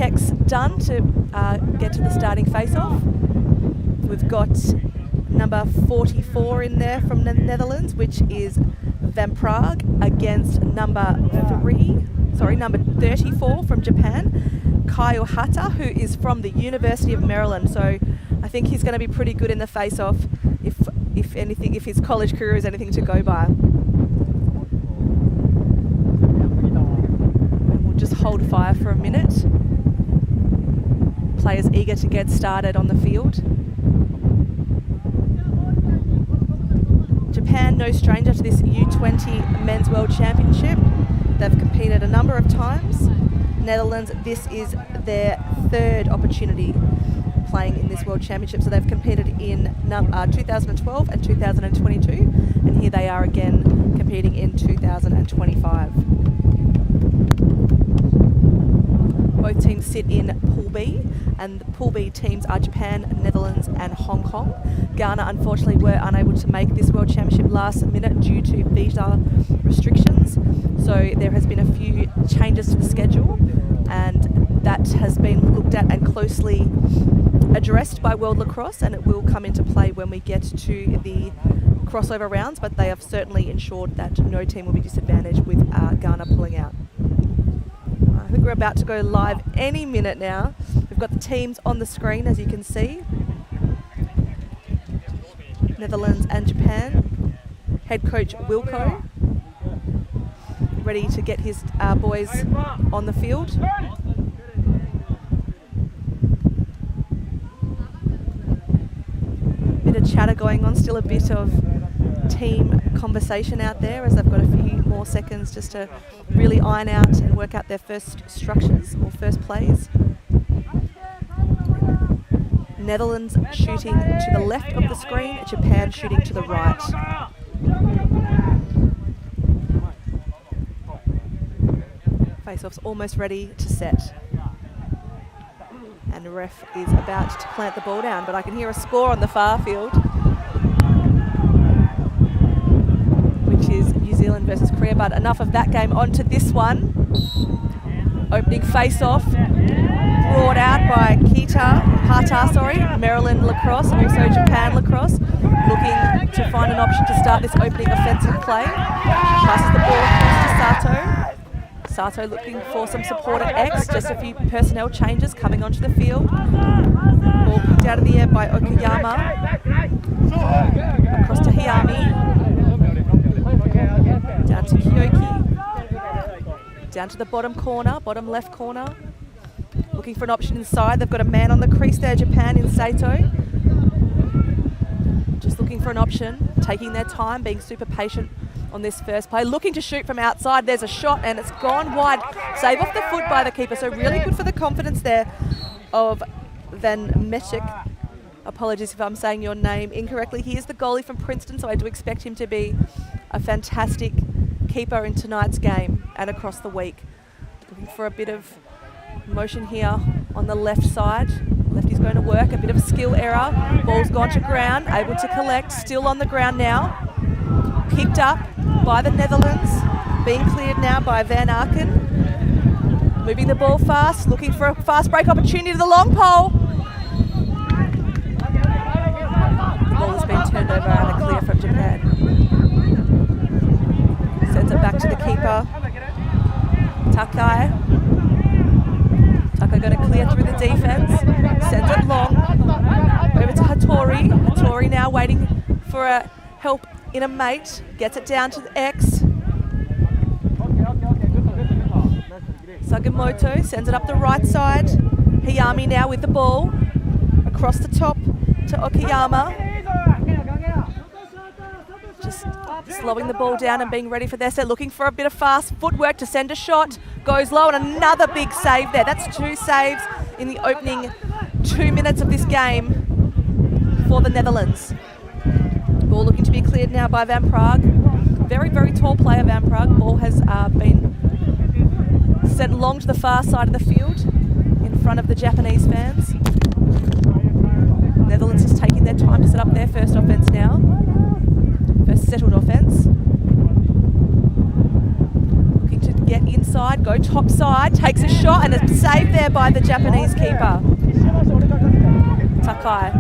checks done to get to the starting face-off. We've got number 44 in there from the Netherlands, which is Van Praag, against number 34 from Japan, Kyle Hata, who is from the University of Maryland. So I think he's going to be pretty good in the face-off, if anything, if his college career is anything to go by. And we'll just hold fire for a minute. Players eager to get started on the field. Japan, no stranger to this U20 Men's World Championship. They've competed a number of times. Netherlands, this is their third opportunity playing in this World Championship. So they've competed in 2012 and 2022, and here they are again competing in 2025. Both teams sit in Pool B, and the Pool B teams are Japan, Netherlands and Hong Kong. Ghana unfortunately were unable to make this World Championship last minute due to visa restrictions. So there has been a few changes to the schedule, and that has been looked at and closely addressed by World Lacrosse, and it will come into play when we get to the crossover rounds, but they have certainly ensured that no team will be disadvantaged with Ghana pulling out. I think we're about to go live any minute now. We've got the teams on the screen, as you can see. Netherlands and Japan. Head coach Wilco, ready to get his boys on the field. Bit of chatter going on, still a bit of team conversation out there, as they've got a few more seconds just to really iron out and work out their first structures or first plays. Netherlands shooting to the left of the screen, Japan shooting to the right. Face-off's almost ready to set. And the ref is about to plant the ball down, but I can hear a score on the far field, which is New Zealand versus Korea. But enough of that game, on to this one. Opening face-off, brought out by Hata, Maryland Lacrosse, also Japan Lacrosse, looking to find an option to start this opening offensive play. Passes the ball across to Sato. Sato looking for some support at X, just a few personnel changes coming onto the field. Ball picked out of the air by Okayama. Across to Hiyami. Down to Kyoki. Down to the bottom corner, bottom left corner. Looking for an option inside. They've got a man on the crease there, Japan, in Sato. Just looking for an option, taking their time, being super patient on this first play. Looking to shoot from outside. There's a shot and it's gone wide. Save off the foot by the keeper. So really good for the confidence there of Van Mechik. Apologies if I'm saying your name incorrectly. He is the goalie from Princeton, so I do expect him to be a fantastic keeper in tonight's game and across the week. Looking for a bit of motion here on the left side. Lefty's going to work. A bit of a skill error. Ball's gone to ground. Able to collect. Still on the ground now. Picked up by the Netherlands, being cleared now by Van Aken. Moving the ball fast, looking for a fast break opportunity to the long pole. The ball has been turned over and a clear from Japan. Sends it back to the keeper, Takai. Takai going to clear through the defense, sends it long, over to Hattori. Hattori now waiting for a help in a mate, gets it down to the X. Sakamoto sends it up the right side. Hiyami now with the ball. Across the top to Okayama. Just slowing the ball down and being ready for their set. Looking for a bit of fast footwork to send a shot. Goes low and another big save there. That's 2 saves in the opening 2 minutes of this game for the Netherlands. Ball looking to be cleared now by Van Praag. Very, very tall player, Van Praag. Ball has been sent long to the far side of the field in front of the Japanese fans. Netherlands is taking their time to set up their first offence now. First settled offence. Looking to get inside, go top side, takes a shot and it's saved there by the Japanese keeper. Takai.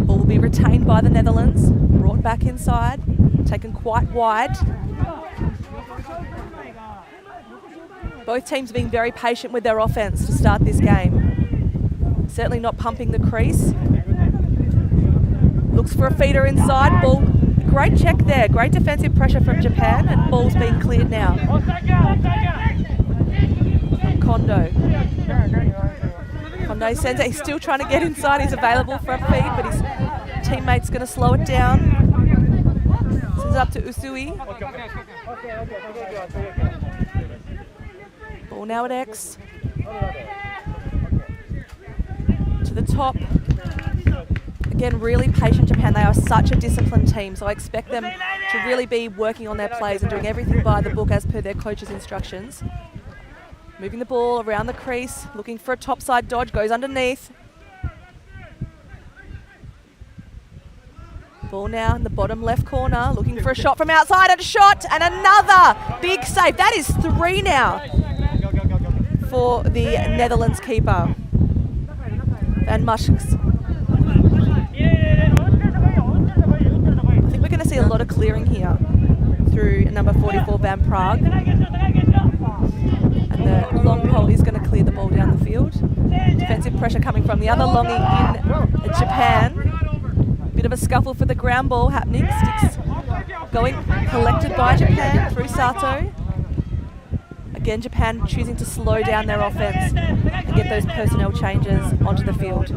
Ball will be retained by the Netherlands, brought back inside, taken quite wide. Both teams being very patient with their offense to start this game. Certainly not pumping the crease. Looks for a feeder inside, ball. Great check there, great defensive pressure from Japan, and ball's being cleared now. Kondo. Kondo sends it, he's still trying to get inside, he's available for a feed, but his teammate's going to slow it down. Sends it up to Usui. Ball now at X. To the top. Again, really patient Japan. They are such a disciplined team, so I expect them to really be working on their plays and doing everything by the book as per their coach's instructions. Moving the ball around the crease, looking for a topside dodge, goes underneath. Ball now in the bottom left corner, looking for a shot from outside, and a shot, and another big save. That is 3 now for the Netherlands keeper. Van Muschks. I think we're going to see a lot of clearing here through number 44, Van Praag. And the long pole is going to clear the ball down the field. Defensive pressure coming from the other longie in Japan. Bit of a scuffle for the ground ball happening. Sticks going collected by Japan through Sato. Again, Japan choosing to slow down their offense and get those personnel changes onto the field.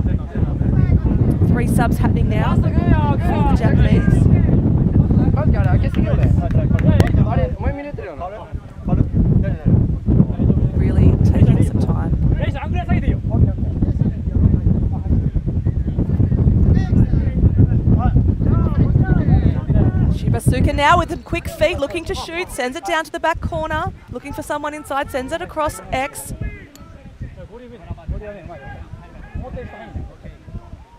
3 subs happening now for the Japanese. Really taking some time. Shibasuka now with a quick feet, looking to shoot, sends it down to the back corner, looking for someone inside, sends it across X.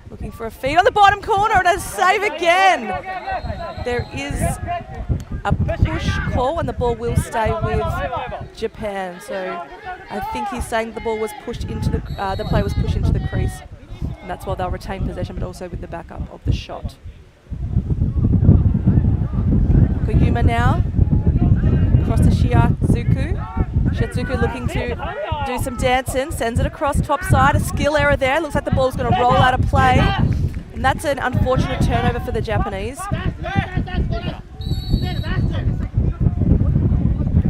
Looking for a feed on the bottom corner and a save again. There is a push call and the ball will stay with Japan. So I think he's saying the ball was pushed into the play was pushed into the crease, and that's why they'll retain possession, but also with the backup of the shot. Koyuma now across to Shiatsuku. Shiatsuku looking to do some dancing, sends it across top side. A skill error there. Looks like the ball's going to roll out of play, and that's an unfortunate turnover for the Japanese.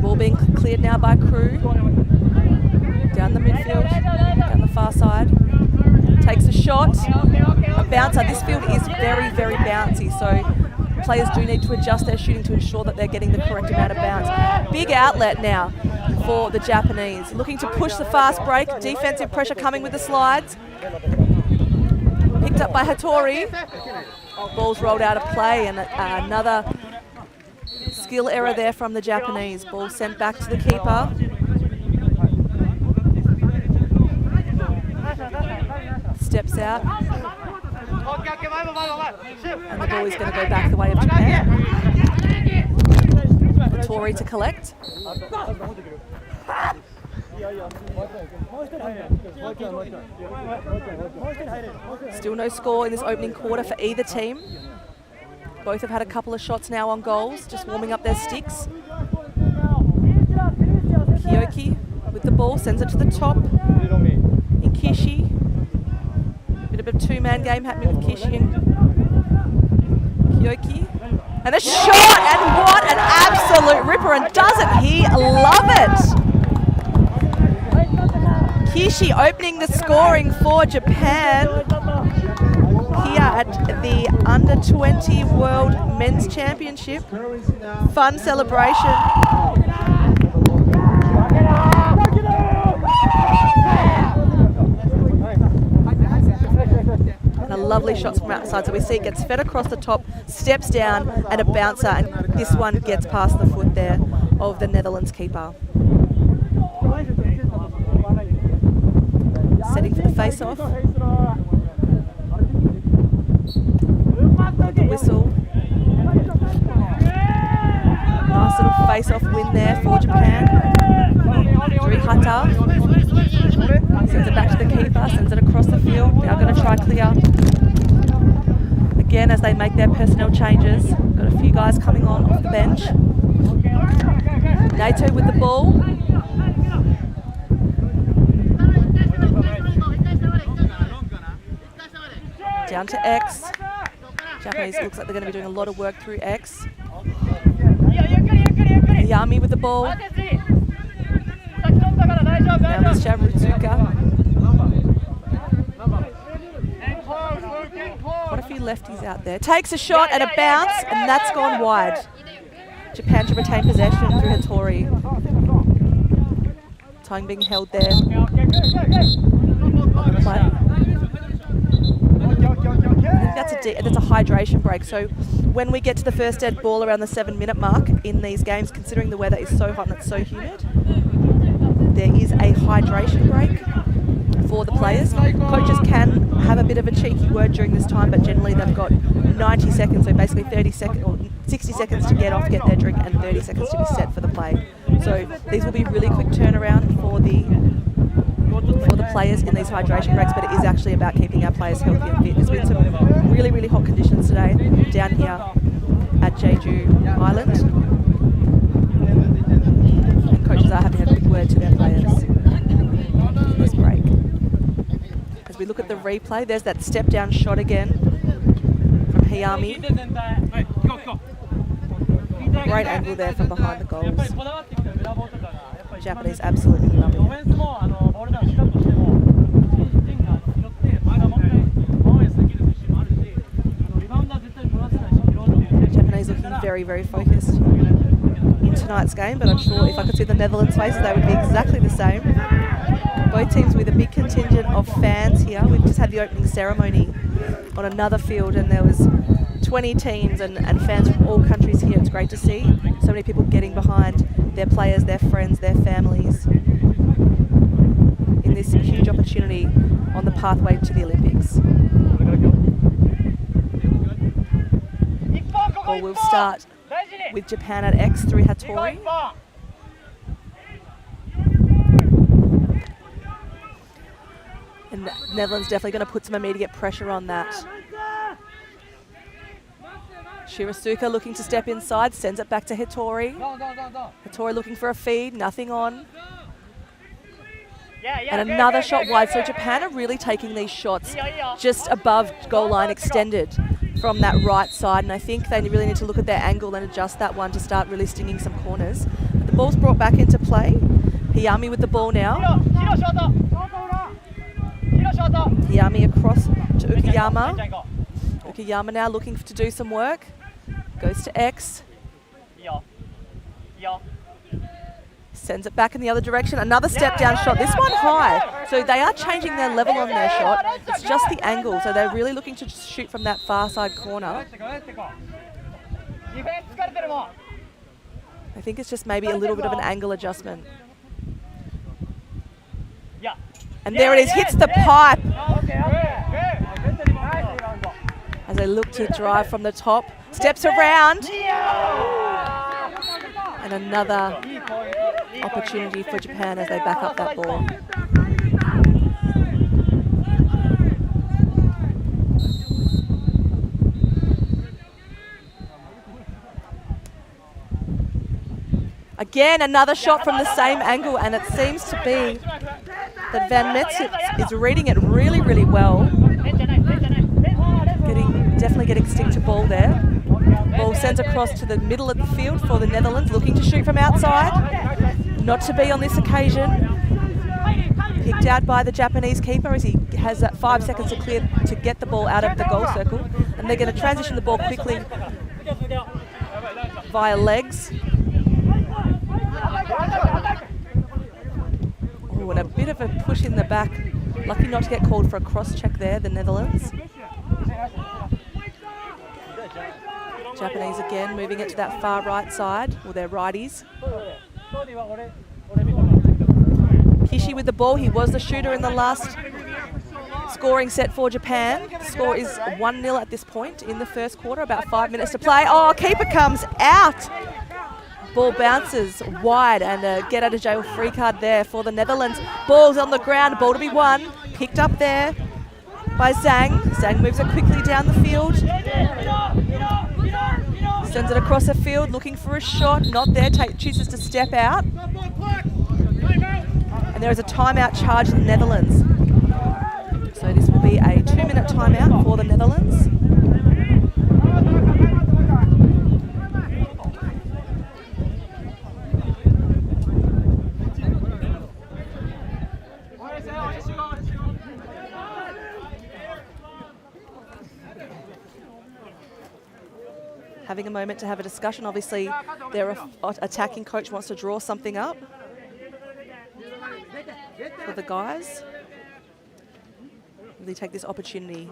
Ball being cleared now by Crew. Down the midfield, down the far side. Takes a shot, a bouncer. This field is very, very bouncy, so players do need to adjust their shooting to ensure that they're getting the correct amount of bounce. Big outlet now for the Japanese. Looking to push the fast break. Defensive pressure coming with the slides. Picked up by Hattori. Ball's rolled out of play, and another skill error there from the Japanese. Ball sent back to the keeper. Steps out. And the ball is going to go back the way of Japan. Tori to collect. Still no score in this opening quarter for either team. Both have had a couple of shots now on goals, just warming up their sticks. Kyoki with the ball, sends it to the top. Inkishi. Bit of a 2-man game happening with Kishi and Kyoki. And a shot, and what an absolute ripper, and doesn't he love it? Kishi opening the scoring for Japan here at the Under-20 World Men's Championship. Fun celebration. And a lovely shots from outside. So we see it gets fed across the top, steps down, and a bouncer. And this one gets past the foot there of the Netherlands keeper. Setting for the face-off. The whistle. Nice little face-off win there for Japan. Hata sends it back to the keeper, sends it across the field. Now going to try clear. Again, as they make their personnel changes, got a few guys coming on off the bench. NATO with the ball. Down to X. Japanese looks like they're going to be doing a lot of work through X. Yami with the ball. Now with Shabutsuka. Quite a few lefties out there. Takes a shot and a bounce, and that's gone wide. Japan to retain possession through Hattori. Time being held there. I think that's a hydration break. So when we get to the first dead ball around the 7-minute mark in these games, considering the weather is so hot and it's so humid, there is a hydration break for the players. Coaches can have a bit of a cheeky word during this time, but generally they've got 90 seconds, so basically 30 seconds or 60 seconds to get off, get their drink, and 30 seconds to be set for the play. So these will be really quick turnaround for the players in these hydration breaks, but it is actually about keeping our players healthy and fit. There's been some really, really hot conditions today down here at Jeju Island. And coaches are having a quick word to their players in this break. As we look at the replay, there's that step down shot again from Hayami. Great angle there from behind the goals. Japanese absolutely love it. Japanese looking very, very focused in tonight's game, but I'm sure if I could see the Netherlands' faces, they would be exactly the same. Both teams with a big contingent of fans here. We've just had the opening ceremony on another field, and there was 20 teams and fans from all countries here. It's great to see so many people getting behind their players, their friends, their families in this huge opportunity on the pathway to the Olympics. Ball will start with Japan at X through Hattori. And Netherlands definitely going to put some immediate pressure on that. Shirasuka looking to step inside, sends it back to Hattori. Hattori looking for a feed, nothing on. And another shot wide. So Japan are really taking these shots just above goal line extended from that right side. And I think they really need to look at their angle and adjust that one to start really stinging some corners. But the ball's brought back into play. Hayami with the ball now. Hayami across to Ukiyama. Ukiyama now looking to do some work. Goes to X. Sends it back in the other direction. Another step down shot. This one high. So they are changing their level on their shot. It's just the angle. So they're really looking to shoot from that far side corner. I think it's just maybe a little bit of an angle adjustment. And there it is. Hits the pipe. As they look to drive from the top. Steps around. And another opportunity for Japan as they back up that ball. Again, another shot from the same angle, and it seems to be that Van Metz is reading it really, really well. Definitely getting stick to ball there. Ball sends across to the middle of the field for the Netherlands, looking to shoot from outside. Not to be on this occasion. Picked out by the Japanese keeper as he has that 5 seconds to clear to get the ball out of the goal circle. And they're going to transition the ball quickly via legs. Oh, and a bit of a push in the back. Lucky not to get called for a cross check there, the Netherlands. Japanese again moving it to that far right side, or their righties. Kishi with the ball. He was the shooter in the last scoring set for Japan. The score is 1-0 at this point in the first quarter, about 5 minutes to play. Oh, keeper comes out. Ball bounces wide and a get out of jail free card there for the Netherlands. Ball's on the ground, ball to be won. Picked up there by Zhang. Zhang moves it quickly down the field. Sends it across the field, looking for a shot. Not there, chooses to step out. And there is a timeout charge to the Netherlands. So this will be a 2-minute timeout for the Netherlands. Having a moment to have a discussion. Obviously, their attacking coach wants to draw something up for the guys. Really take this opportunity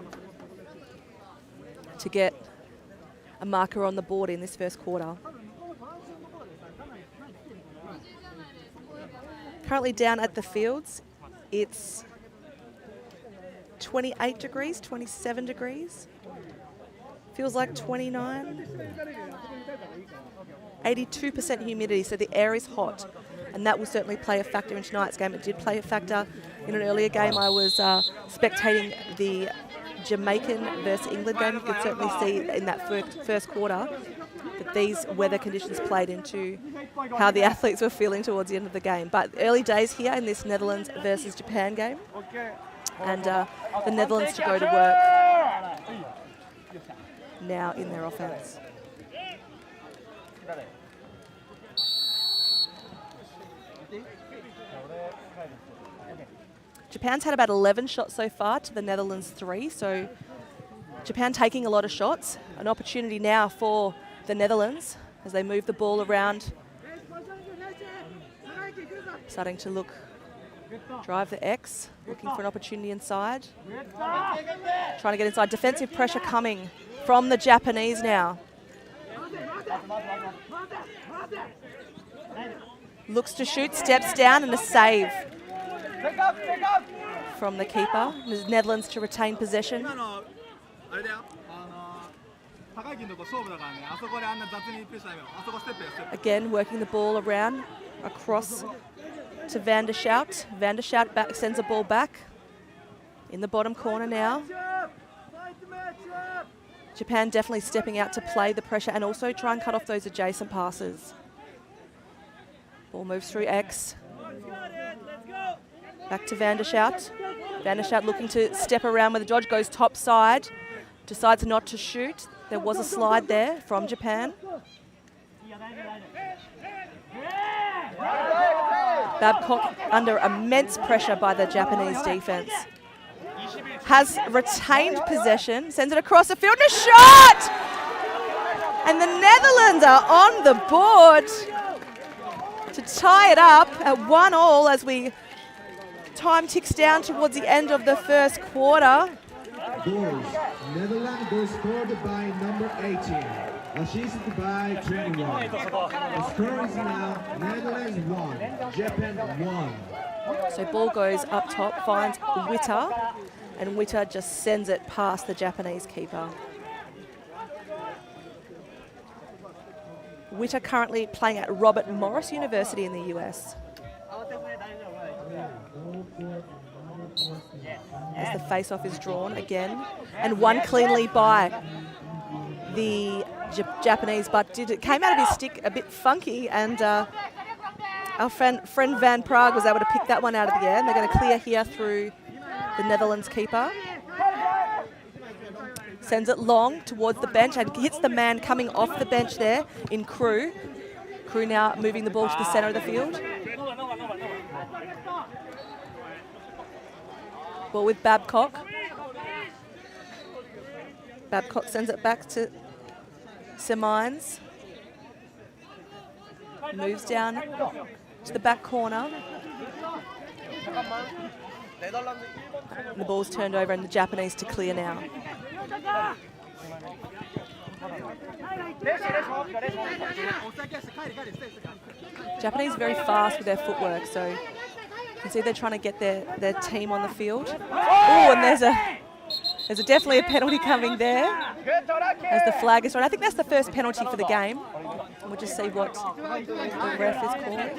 to get a marker on the board in this first quarter. Currently down at the fields, it's 28 degrees, 27 degrees. Feels like 29. 82% humidity, so the air is hot. And that will certainly play a factor in tonight's game. It did play a factor in an earlier game. I was spectating the Jamaican versus England game. You could certainly see in that first quarter that these weather conditions played into how the athletes were feeling towards the end of the game. But early days here in this Netherlands versus Japan game. And the Netherlands to go to work now in their offense. Japan's had about 11 shots so far to the Netherlands 3, so Japan taking a lot of shots. An opportunity now for the Netherlands as they move the ball around. Starting to drive the X, looking for an opportunity inside. Trying to get inside. Defensive pressure coming from the Japanese now. Looks to shoot, steps down, and a save from the keeper. The Netherlands to retain possession. Again, working the ball around across to Van der Schout. Van der Schout sends a ball back in the bottom corner now. Japan definitely stepping out to play the pressure and also try and cut off those adjacent passes. Ball moves through X. Back to Van der Schout. Van der Schout looking to step around with the dodge, goes top side. Decides not to shoot. There was a slide there from Japan. Babcock under immense pressure by the Japanese defense. Has retained possession, sends it across the field, and a shot! And the Netherlands are on the board to tie it up at 1-1 as time ticks down towards the end of the first quarter. Goals. Netherlands goes scored by number 18. Assisted by 21. The score is now Netherlands 1, Japan 1. So ball goes up top, finds Witter, and Witter just sends it past the Japanese keeper. Witter currently playing at Robert Morris University in the US. As the face-off is drawn again, and one cleanly by the Japanese, but it came out of his stick a bit funky, and our friend Van Praag was able to pick that one out of the air, and they're going to clear here through the Netherlands keeper. Sends it long towards the bench and hits the man coming off the bench there in Crew. Crew now moving the ball to the centre of the field. Ball with Babcock. Babcock sends it back to Semines. Moves down to the back corner. And the ball's turned over and the Japanese to clear now. Japanese very fast with their footwork, so you can see they're trying to get their team on the field. Oh, and there's definitely a penalty coming there as the flag is thrown. I think that's the first penalty for the game. We'll just see what the ref is calling.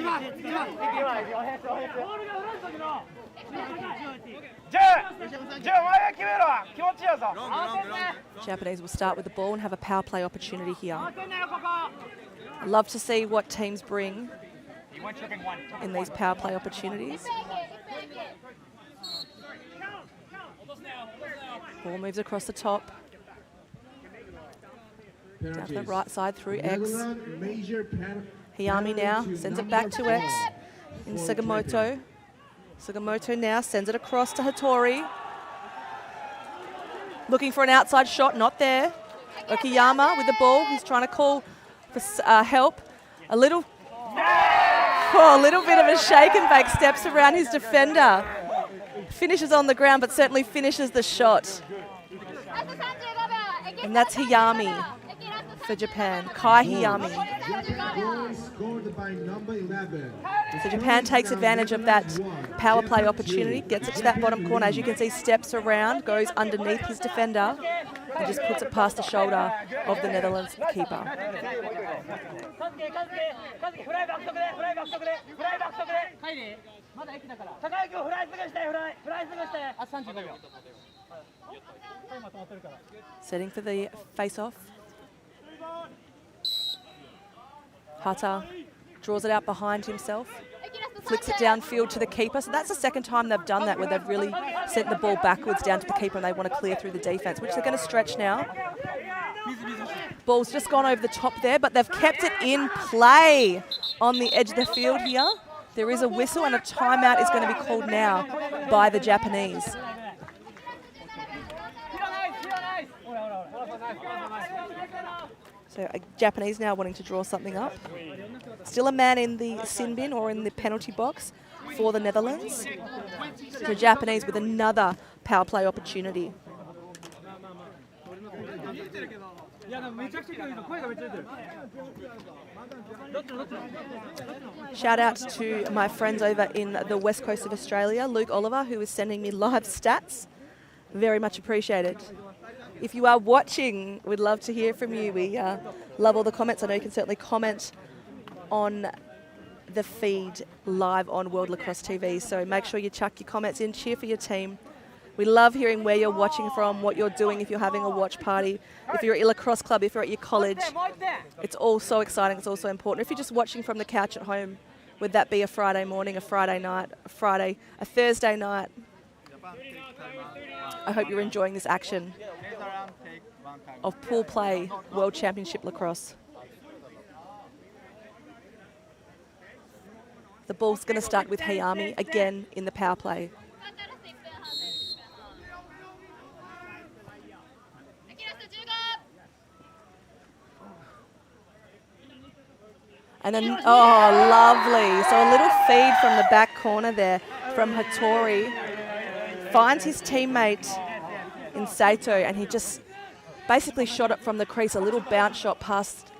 Japanese will start with the ball and have a power play opportunity here. I love to see what teams bring in these power play opportunities. Ball moves across the top. Down to the right side through X. Hiyami now sends it back to X in Sugimoto. Sugimoto now sends it across to Hattori. Looking for an outside shot, not there. Okiyama with the ball. He's trying to call for help. A little bit of a shake and bake, steps around his defender. Finishes on the ground, but certainly finishes the shot. And that's Hiyami for Japan, Kai Hiyami. So Japan takes advantage of that power play opportunity, gets it to that bottom corner. As you can see, steps around, goes underneath his defender, and just puts it past the shoulder of the Netherlands keeper. Setting for the face-off. Hata draws it out behind himself, flicks it downfield to the keeper. So that's the second time they've done that, where they've really sent the ball backwards down to the keeper and they want to clear through the defence, which they're going to stretch now. Ball's just gone over the top there, but they've kept it in play on the edge of the field here. There is a whistle and a timeout is going to be called now by the Japanese. So Japanese now wanting to draw something up. Still a man in the sin bin or in the penalty box for the Netherlands. So Japanese with another power play opportunity. Shout out to my friends over in the west coast of Australia, Luke Oliver, who is sending me live stats. Very much appreciated. If you are watching, we'd love to hear from you. We love all the comments. I know you can certainly comment on the feed live on World Lacrosse TV. So make sure you chuck your comments in, cheer for your team. We love hearing where you're watching from, what you're doing, if you're having a watch party, if you're at your lacrosse club, if you're at your college. It's all so exciting. It's also important. If you're just watching from the couch at home, would that be a Friday morning, a Friday night, a Thursday night? I hope you're enjoying this action of pool play World Championship Lacrosse. The ball's going to start with Hiyami again in the power play. And then, oh, lovely. So a little feed from the back corner there from Hattori. Finds his teammate in Sato, and he just basically shot it from the crease, a little bounce shot past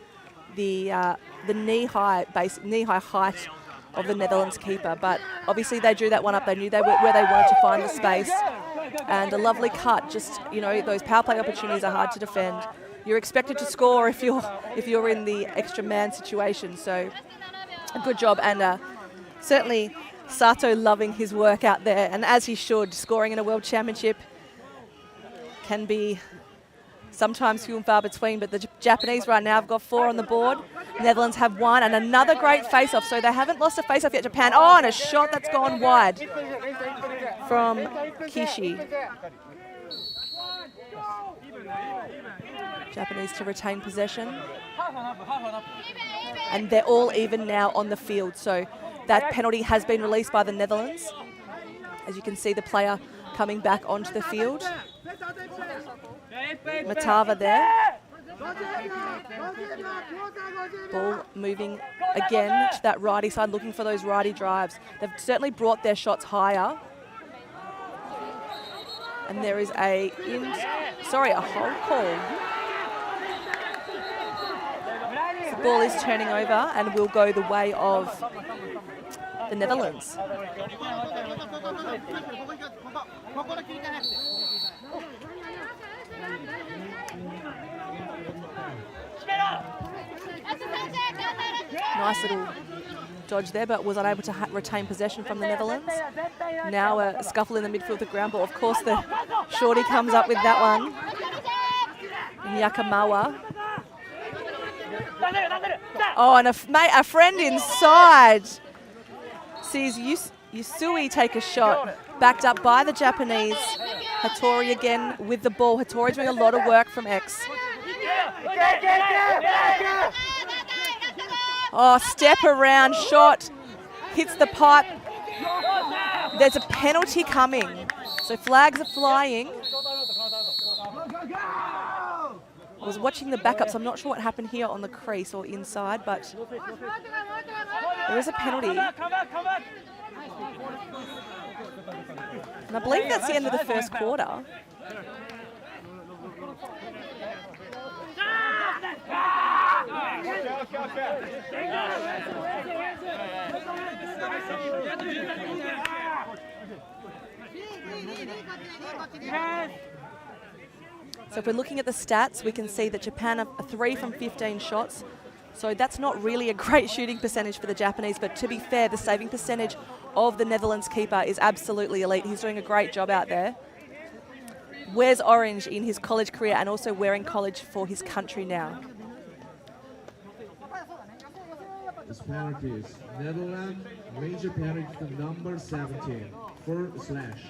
the knee-high height of the Netherlands keeper. But obviously they drew that one up. They knew where they wanted to find the space. And a lovely cut. Just, you know, those power play opportunities are hard to defend. You're expected to score if you're in the extra man situation. So a good job, and certainly Sato loving his work out there, and as he should. Scoring in a World Championship can be sometimes few and far between, but the Japanese right now have got 4 on the board. Netherlands have 1, and another great face-off. So they haven't lost a face-off yet, Japan. Oh, and a shot that's gone wide from Kishi. Japanese to retain possession. And they're all even now on the field. So that penalty has been released by the Netherlands. As you can see, the player coming back onto the field. Matava there. Ball moving again to that righty side, looking for those righty drives. They've certainly brought their shots higher. And there is a hold call. The ball is turning over and will go the way of the Netherlands. Nice little dodge there, but was unable to retain possession from the Netherlands. Now a scuffle in the midfield with ground ball. Of course, the shorty comes up with that one. Yakamawa. Oh, and a friend inside sees Yusui take a shot, backed up by the Japanese. Hattori again with the ball. Hattori doing a lot of work from X. Oh, step around shot, hits the pipe. There's a penalty coming. So flags are flying. I was watching the backup, so I'm not sure what happened here on the crease or inside, but there is a penalty. And I believe that's the end of the first quarter. So if we're looking at the stats, we can see that Japan are 3 from 15 shots. So that's not really a great shooting percentage for the Japanese, but to be fair, the saving percentage of the Netherlands keeper is absolutely elite. He's doing a great job out there. Wears orange in his college career and also wearing college for his country now. This penalty is Netherlands, major penalty to number 17, for slash.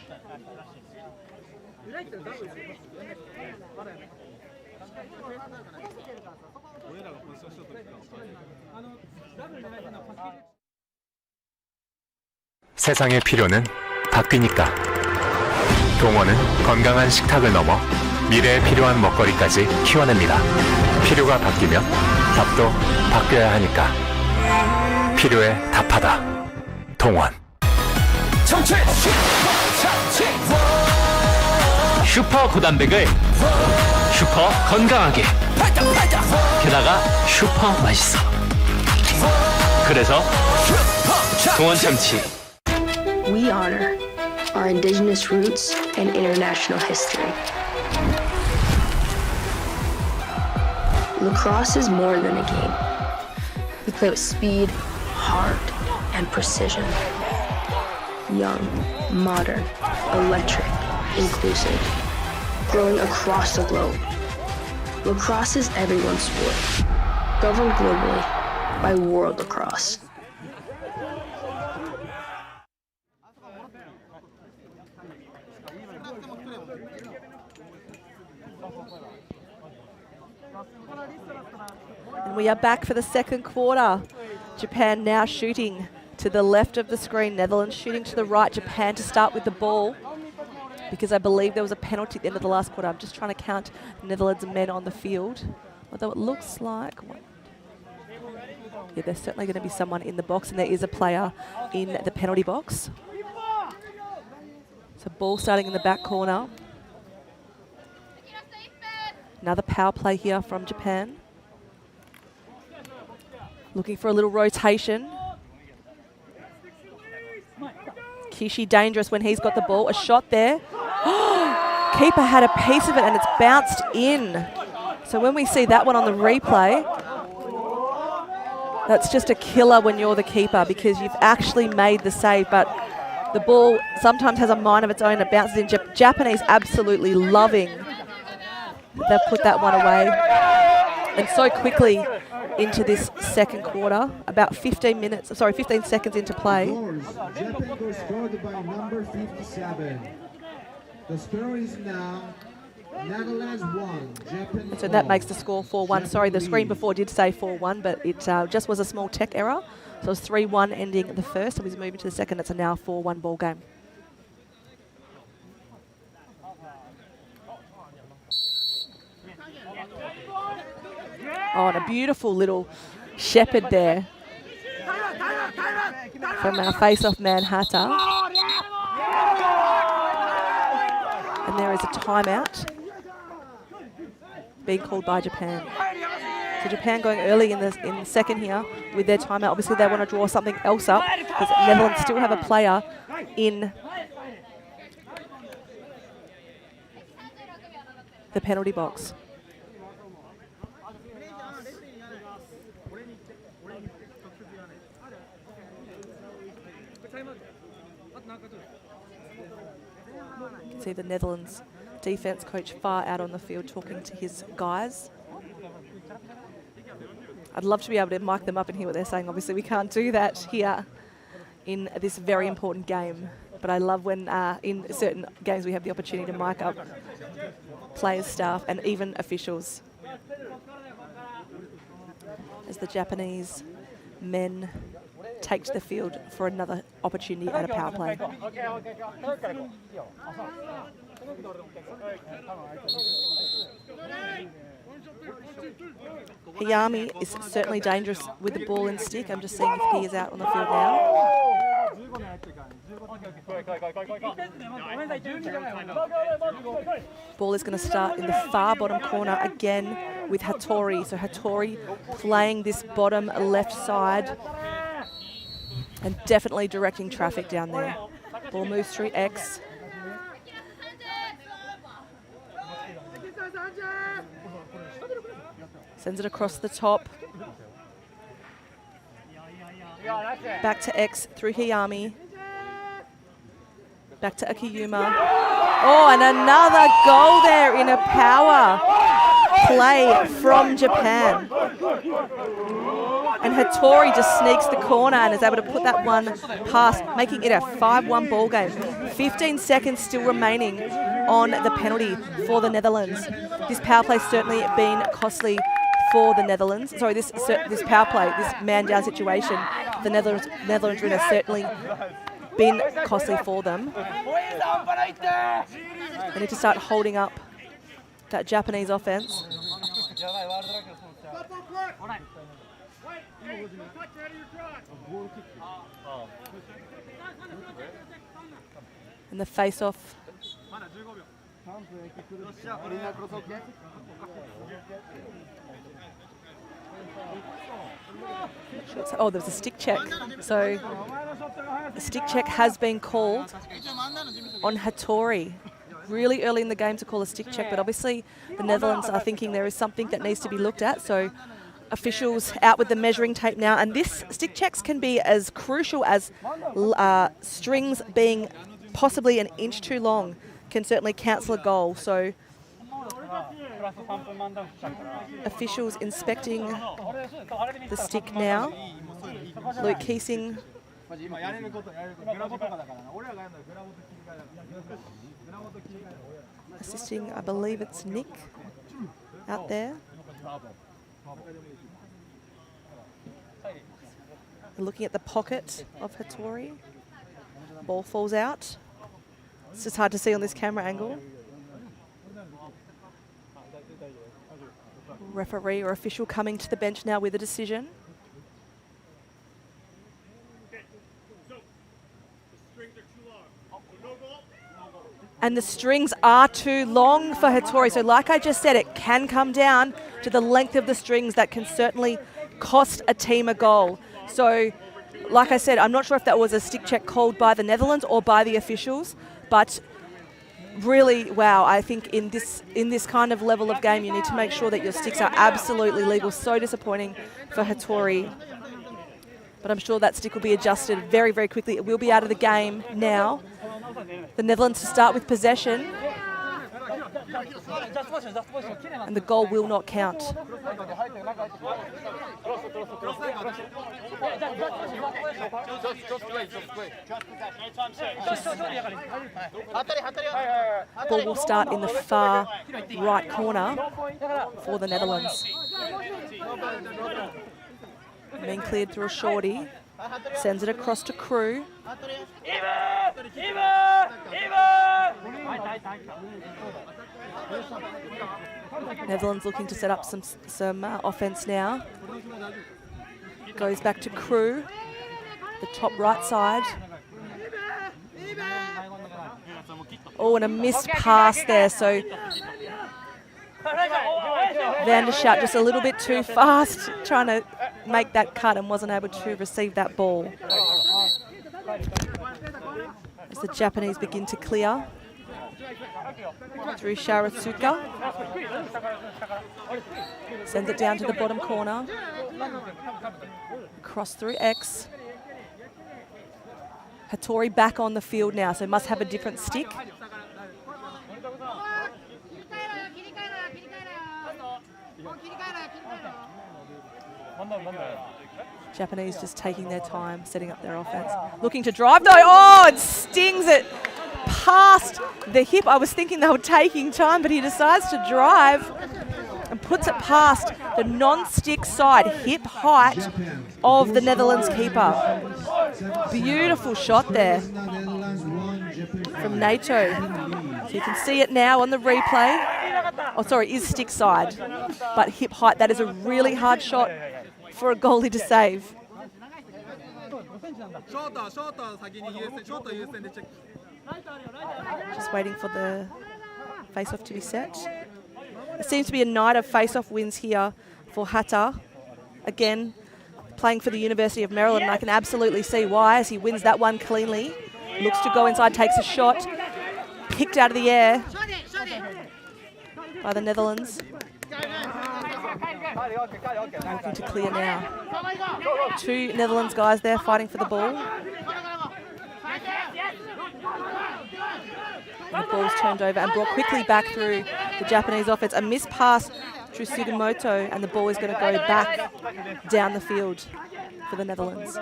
세상의 필요는 바뀌니까. 동원은 건강한 식탁을 넘어 미래에 필요한 먹거리까지 키워냅니다. 필요가 바뀌면 답도 바뀌어야 하니까. 필요에 답하다. 동원. 정체! 슈퍼 고단백을 슈퍼 건강하게, 게다가 슈퍼 맛있어. 그래서 동원 참치. We honor our indigenous roots and international history. Lacrosse is more than a game. We play with speed, heart, and precision. Young, modern, electric, inclusive, growing across the globe. Lacrosse is everyone's sport, governed globally by World Lacrosse. And we are back for the second quarter. Japan now shooting to the left of the screen. Netherlands shooting to the right. Japan to start with the ball, because I believe there was a penalty at the end of the last quarter. I'm just trying to count Netherlands men on the field. Although it looks like... Yeah, there's certainly going to be someone in the box, and there is a player in the penalty box. So ball starting in the back corner. Another power play here from Japan. Looking for a little rotation. Kishi dangerous when he's got the ball. A shot there. Keeper had a piece of it and it's bounced in. So when we see that one on the replay, that's just a killer when you're the keeper, because you've actually made the save, but the ball sometimes has a mind of its own. It bounces in. Japanese absolutely loving. They've put that one away. And so quickly into this second quarter, about 15 seconds into play. Japan goes scored by number 57. The score is now Netherlands 1, Japan 4. So that makes the score 4-1. Sorry, the screen before did say 4-1, but it just was a small tech error. So it was 3-1 ending the first, and we're moving to the second. It's a now 4-1 ball game. Oh, and a beautiful little shepherd there from our face-off man, Hata. And there is a timeout being called by Japan. So Japan going early in the second here with their timeout. Obviously they want to draw something else up, because Netherlands still have a player in the penalty box. You can see the Netherlands defense coach far out on the field talking to his guys. I'd love to be able to mic them up and hear what they're saying. Obviously, we can't do that here in this very important game. But I love when in certain games we have the opportunity to mic up players, staff, and even officials. As the Japanese men take to the field for another opportunity at a power play. Hayami is certainly dangerous with the ball and stick. I'm just seeing if he is out on the field now. Ball is going to start in the far bottom corner again with Hattori. So Hattori playing this bottom left side and definitely directing traffic down there. Ball moves through X. Sends it across the top. Back to X through Hayami. Back to Akiyuma. Oh, and another goal there in a power play from Japan. And Hattori just sneaks the corner and is able to put that one past, making it a 5-1 ball game. 15 seconds still remaining on the penalty for the Netherlands. This power play certainly been costly for the Netherlands. Sorry, this power play, this man-down situation, the Netherlands has certainly been costly for them. They need to start holding up that Japanese offense. And the face-off. Oh, there was a stick check. So a stick check has been called on Hattori. Really early in the game to call a stick check, but obviously the Netherlands are thinking there is something that needs to be looked at. So officials out with the measuring tape now. And this stick checks can be as crucial as strings being possibly an inch too long can certainly cancel a goal. So officials inspecting the stick now. Luke Keesing assisting, I believe it's Nick out there. Looking at the pocket of Hattori. Ball falls out. It's just hard to see on this camera angle. Referee or official coming to the bench now with a decision. And the strings are too long for Hattori. So like I just said, it can come down to the length of the strings that can certainly cost a team a goal. So like I said, I'm not sure if that was a stick check called by the Netherlands or by the officials, but really, wow, I think in this kind of level of game, you need to make sure that your sticks are absolutely legal. So disappointing for Hattori. But I'm sure that stick will be adjusted very, very quickly. It will be out of the game now. The Netherlands to start with possession. And the goal will not count. Ball will start in the far right corner for the Netherlands. Being cleared through a shorty. Sends it across to Crew. Netherlands looking to set up some offense now. Goes back to Crew, the top right side. Oh, and a missed pass there. So Van der Schaut just a little bit too fast, trying to make that cut and wasn't able to receive that ball. As the Japanese begin to clear through Sharatsuka. Sends it down to the bottom corner. Cross through X. Hattori back on the field now, so must have a different stick. Japanese just taking their time, setting up their offense. Looking to drive though. Oh, it stings it past the hip. I was thinking they were taking time, but he decides to drive and puts it past the non-stick side, hip height of the Netherlands keeper. Beautiful shot there from NATO. So you can see it now on the replay. Oh, sorry, it is stick side, but hip height. That is a really hard shot for a goalie to save. Just waiting for the face-off to be set. It seems to be a night of face-off wins here for Hatta. Again, playing for the University of Maryland, and I can absolutely see why as he wins that one cleanly. Looks to go inside, takes a shot, picked out of the air by the Netherlands. Looking to clear now. Two Netherlands guys there fighting for the ball. And the ball's turned over and brought quickly back through the Japanese offense. A missed pass through Sugimoto, and the ball is going to go back down the field for the Netherlands.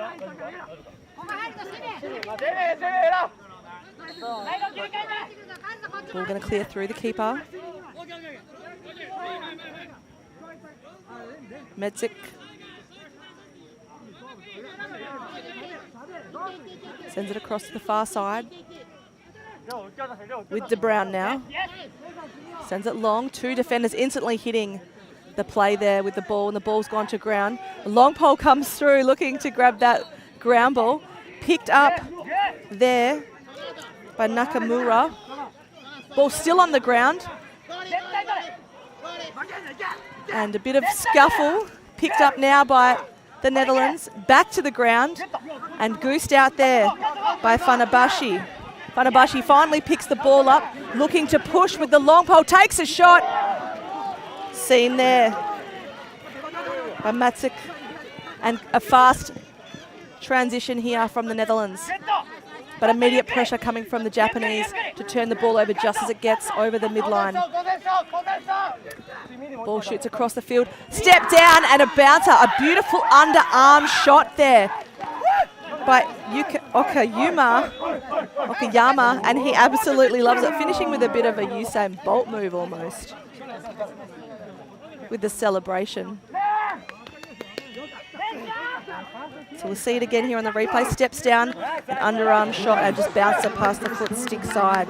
Ball going to clear through the keeper. Medzik. Sends it across to the far side. With De Brown now. Sends it long. Two defenders instantly hitting the play there with the ball, and the ball's gone to ground. A long pole comes through looking to grab that ground ball. Picked up there by Nakamura. Ball still on the ground. And a bit of scuffle. Picked up now by the Netherlands. Back to the ground. And goosed out there by Funabashi. Funabashi finally picks the ball up, looking to push with the long pole, takes a shot. Seen there by Matzik. And a fast transition here from the Netherlands. But immediate pressure coming from the Japanese to turn the ball over just as it gets over the midline. Ball shoots across the field. Step down and a bouncer. A beautiful underarm shot there by Okayama, and he absolutely loves it, finishing with a bit of a Usain Bolt move almost with the celebration. So we'll see it again here on the replay. Steps down, an underarm shot, and just bounces it past the foot stick side.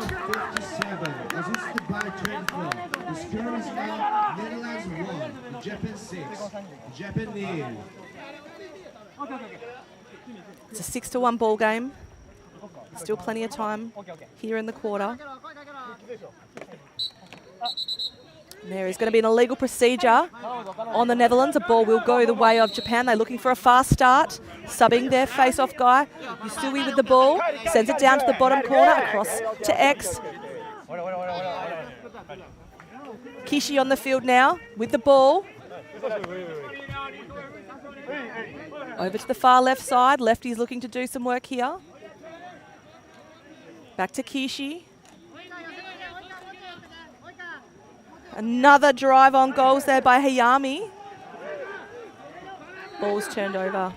It's a 6-1 ball game. Still plenty of time here in the quarter. There is going to be an illegal procedure on the Netherlands. The ball will go the way of Japan. They're looking for a fast start. Subbing their face-off guy. Yusui with the ball. Sends it down to the bottom corner. Across to X. Kishi on the field now with the ball. Over to the far left side. Lefty's looking to do some work here. Back to Kishi. Another drive on goals there by Hayami. Ball's turned over.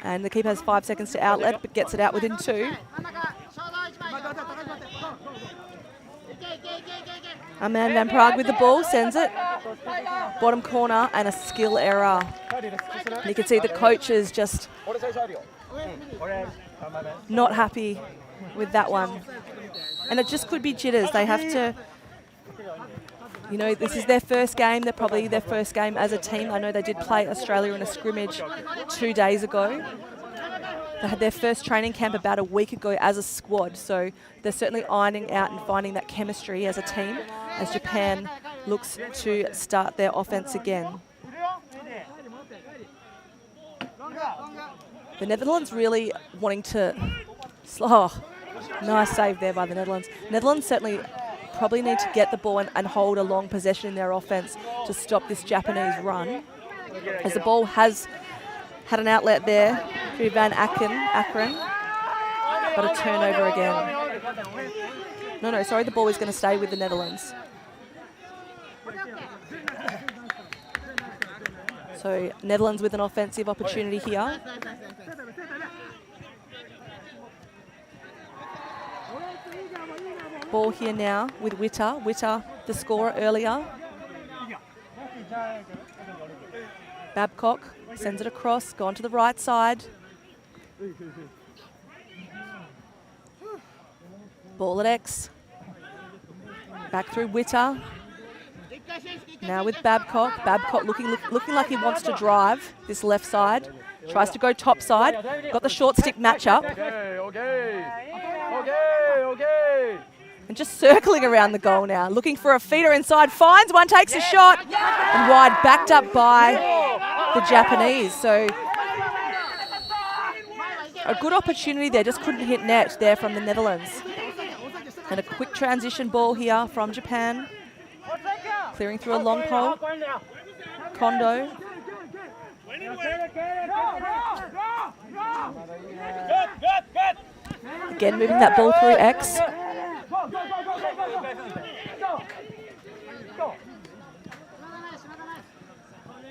And the keeper has 5 seconds to outlet, but gets it out within 2. Aman Van Praag with the ball, sends it. Bottom corner, and a skill error. And you can see the coaches just not happy with that one. And it just could be jitters. They have to, you know, this is their first game. They're probably their first game as a team. I know they did play Australia in a scrimmage 2 days ago. They had their first training camp about a week ago as a squad. So they're certainly ironing out and finding that chemistry as a team as Japan looks to start their offense again. The Netherlands really wanting to... Oh, nice save there by the Netherlands. Netherlands certainly probably need to get the ball and hold a long possession in their offense to stop this Japanese run. As the ball has had an outlet there through Van Akeren. But a turnover again. No, sorry, the ball is going to stay with the Netherlands. So Netherlands with an offensive opportunity here. Ball here now with Witter. Witter, the scorer earlier. Babcock sends it across, gone to the right side. Ball at X. Back through Witter. Now with Babcock. Babcock looking like he wants to drive this left side. Tries to go top side. Got the short stick matchup. And just circling around the goal now. Looking for a feeder inside. Finds one, takes a shot. And wide, backed up by the Japanese. So a good opportunity there. Just couldn't hit net there from the Netherlands. And a quick transition ball here from Japan. Clearing through a long pole. Kondo. Again, moving that ball through X.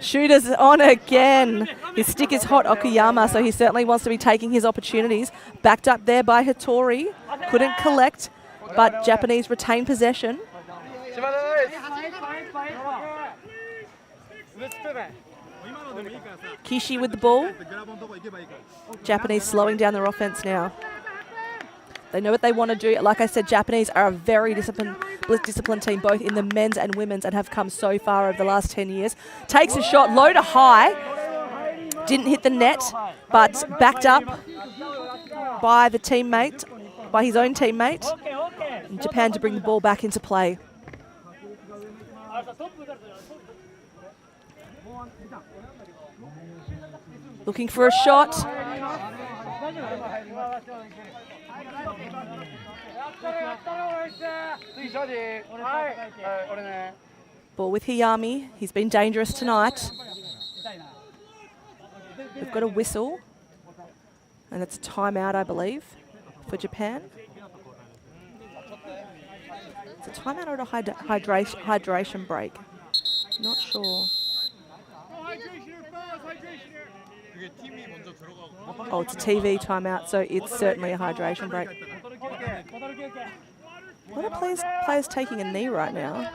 Shooter's on again. His stick is hot, Okuyama, so he certainly wants to be taking his opportunities. Backed up there by Hattori. Couldn't collect, but Japanese retain possession. Kishi with the ball. Japanese slowing down their offense now. They know what they want to do. Like I said, Japanese are a very disciplined team, both in the men's and women's, and have come so far over the last 10 years. Takes a shot, low to high. Didn't hit the net, but backed up by the teammate, by his own teammate. And Japan to bring the ball back into play. Looking for a shot. Ball with Hiyami. He's been dangerous tonight. We've got a whistle. And it's a timeout, I believe, for Japan. It's a timeout or a hydration break? Not sure. Oh, it's a TV timeout, so it's certainly a hydration break. What are players taking a knee right now?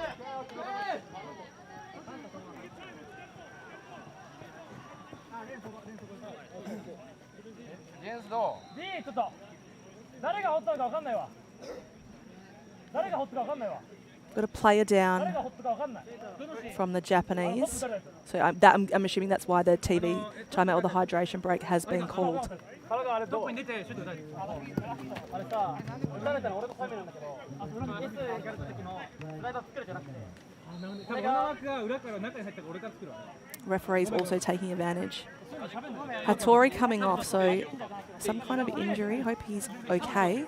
Got a player down from the Japanese. So I'm assuming that's why the TV timeout or the hydration break has been called. Referees also taking advantage. Hattori coming off, so some kind of injury. Hope he's okay.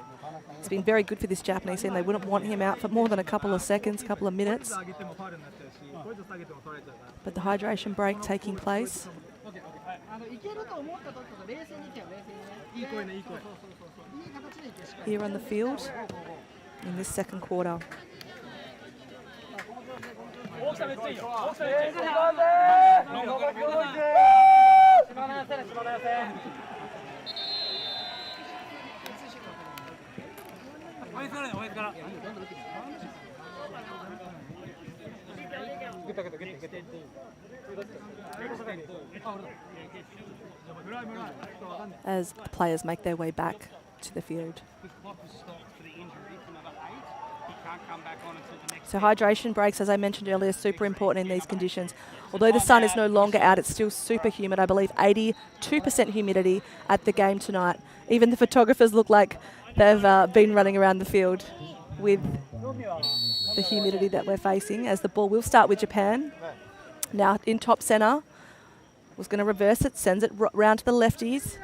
It's been very good for this Japanese team. They wouldn't want him out for more than a couple of seconds, couple of minutes. But the hydration break taking place. Here on the field in this second quarter. As the players make their way back to the field. So hydration breaks, as I mentioned earlier, super important in these conditions. Although the sun is no longer out, it's still super humid. I believe 82% humidity at the game tonight. Even the photographers look like they've been running around the field with the humidity that we're facing. As the ball will start with Japan. Now in top center. Was going to reverse it, sends it round to the lefties.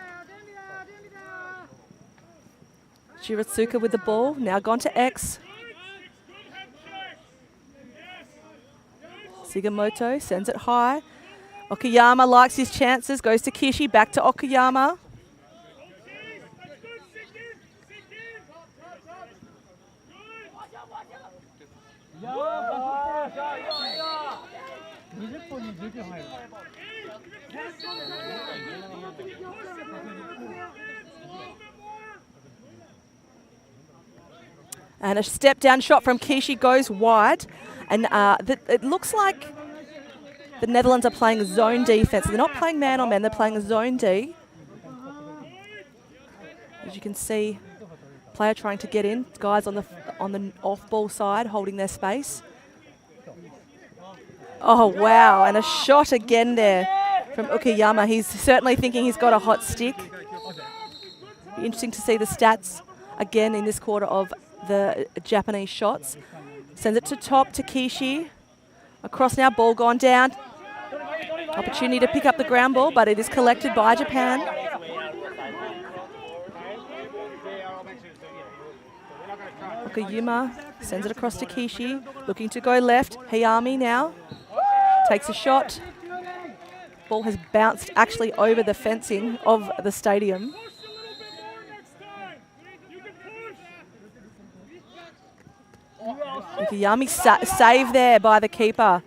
Shiratsuka with the ball, now gone to X. Sigamoto sends it high. Okuyama likes his chances, goes to Kishi, back to Okuyama. And a step down shot from Kishi goes wide. And it looks like the Netherlands are playing zone defense. They're not playing man on man, they're playing zone D. As you can see, player trying to get in. Guys on the off-ball side holding their space. Oh, wow. And a shot again there from Ukuyama. He's certainly thinking he's got a hot stick. Be interesting to see the stats again in this quarter of the Japanese shots. Sends it to top to Kishi. Across now, ball gone down. Opportunity to pick up the ground ball, but it is collected by Japan. Okayama sends it across to Kishi. Looking to go left. Hayami now takes a shot. Ball has bounced actually over the fencing of the stadium. Okayama save there by the keeper.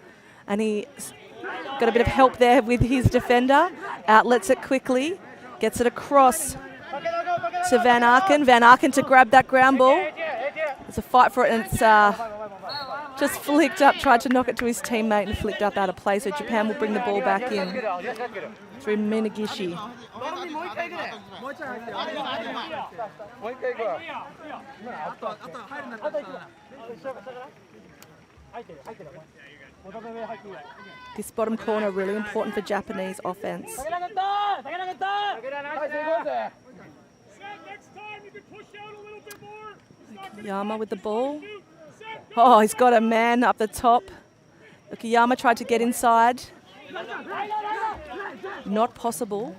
And he got a bit of help there with his defender. Outlets it quickly. Gets it across to Van Aken. Van Aken to grab that ground ball. It's a fight for it, and it's just flicked up, tried to knock it to his teammate and flicked up out of play, so Japan will bring the ball back in through Minagishi. This bottom corner really important for Japanese offense. Yama with the ball. Oh, he's got a man up the top. Okayama tried to get inside. Not possible.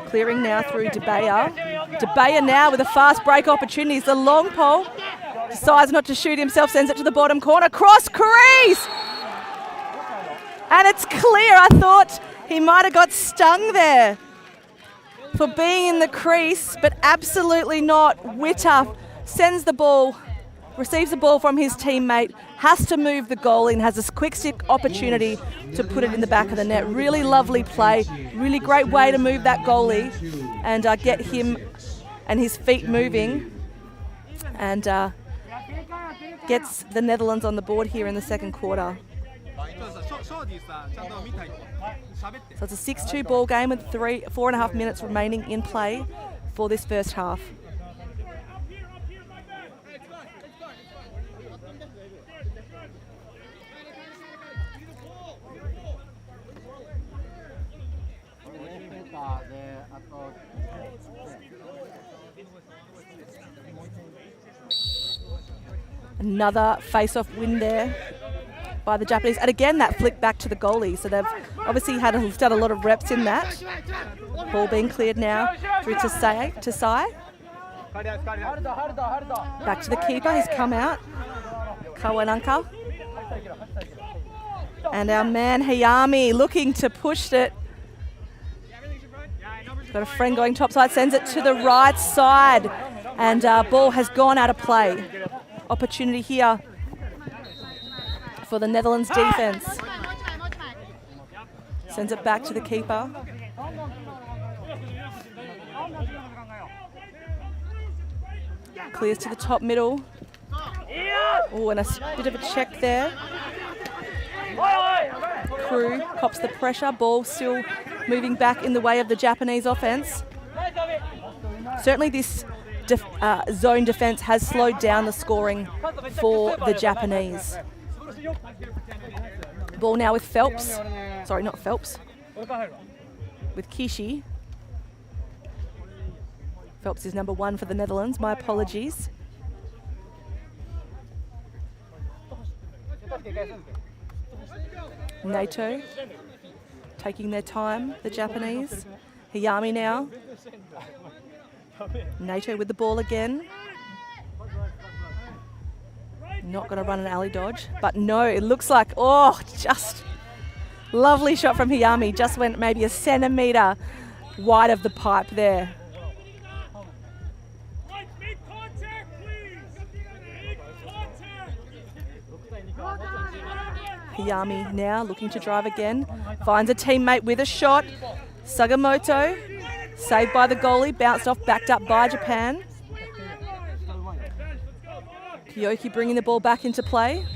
Clearing now through Debeya. Debeya now with a fast break opportunity. The long pole. Decides not to shoot himself. Sends it to the bottom corner. Cross crease! And it's clear. I thought he might have got stung there for being in the crease, but absolutely not. Witter sends the ball, receives the ball from his teammate, has to move the goal in, has a quick stick opportunity to put it in the back of the net. Really lovely play, really great way to move that goalie and get him and his feet moving, and gets the Netherlands on the board here in the second quarter. So it's a 6-2 ball game with 4.5 minutes remaining in play for this first half. Another face-off win there by the Japanese. And again, that flick back to the goalie. So they've obviously done a lot of reps in that. Ball being cleared now through to Sai. Back to the keeper. He's come out. Kawananka. And our man Hayami looking to push it. Got a friend going topside. Sends it to the right side. And ball has gone out of play. Opportunity here for the Netherlands defense. Sends it back to the keeper. Clears to the top middle. Oh, and a bit of a check there. Crew cops the pressure. Ball still moving back in the way of the Japanese offense. Certainly this zone defense has slowed down the scoring for the Japanese. Ball now with Phelps. Sorry, not Phelps. With Kishi. Phelps is number 1 for the Netherlands. My apologies. NATO taking their time, the Japanese. Hayami now. NATO with the ball again. Not going to run an alley dodge, but no, it looks like, just lovely shot from Hayami. Just went maybe a centimetre wide of the pipe there. Okayama now looking to drive again. Finds a teammate with a shot. Sagamoto, saved by the goalie, bounced off, backed up by Japan. Kyoki bringing the ball back into play.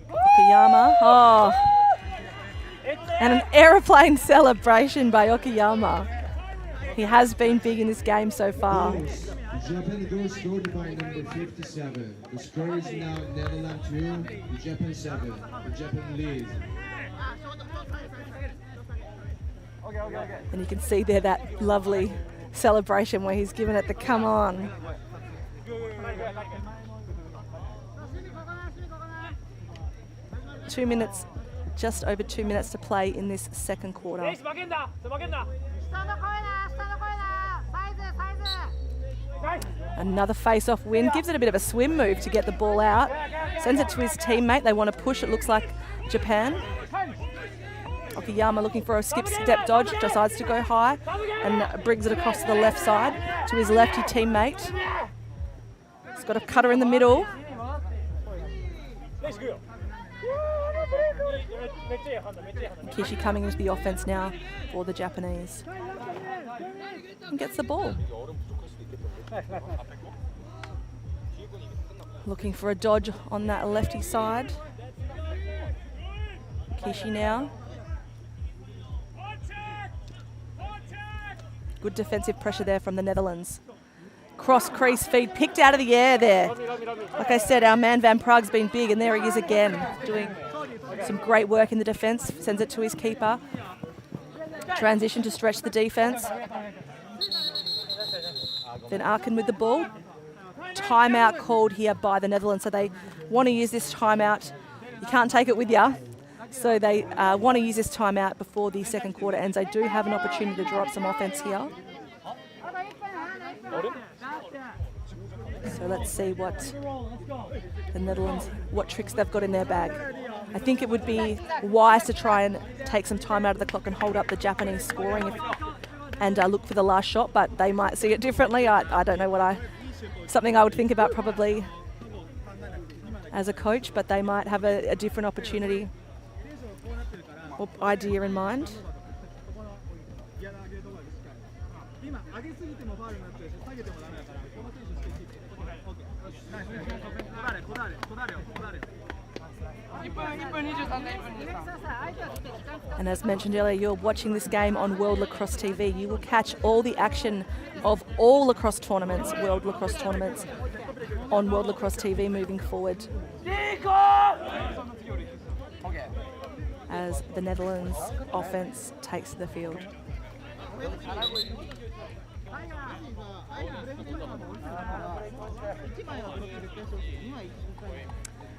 Okayama, oh. And an aeroplane celebration by Okayama. He has been big in this game so far. Japan goal scored by number 57. The score is now Netherlands 2, Japan 7. Japan leads. And you can see there that lovely celebration where he's given it the come on. Just over 2 minutes to play in this second quarter. Another face-off win, gives it a bit of a swim move to get the ball out. Sends it to his teammate, they want to push, it looks like Japan. Okayama looking for a skip-step dodge, decides to go high and brings it across to the left side to his lefty teammate. He's got a cutter in the middle. Kishi coming into the offense now for the Japanese. And gets the ball. Looking for a dodge on that lefty side. Kishi now. Good defensive pressure there from the Netherlands. Cross crease feed picked out of the air there. Like I said, our man Van Praag's been big, and there he is again, doing some great work in the defence. Sends it to his keeper. Transition to stretch the defence. Then Arkin with the ball. Timeout called here by the Netherlands, so they want to use this timeout. You can't take it with you. So they want to use this timeout before the second quarter ends. They do have an opportunity to draw up some offense here. So let's see what the Netherlands, what tricks they've got in their bag. I think it would be wise to try and take some time out of the clock and hold up the Japanese scoring and look for the last shot, but they might see it differently. I don't know something I would think about probably as a coach, but they might have a different opportunity or idea in mind. And as mentioned earlier, you're watching this game on World Lacrosse TV. You will catch all the action of all lacrosse tournaments, World Lacrosse tournaments, on World Lacrosse TV moving forward. As the Netherlands offense takes the field.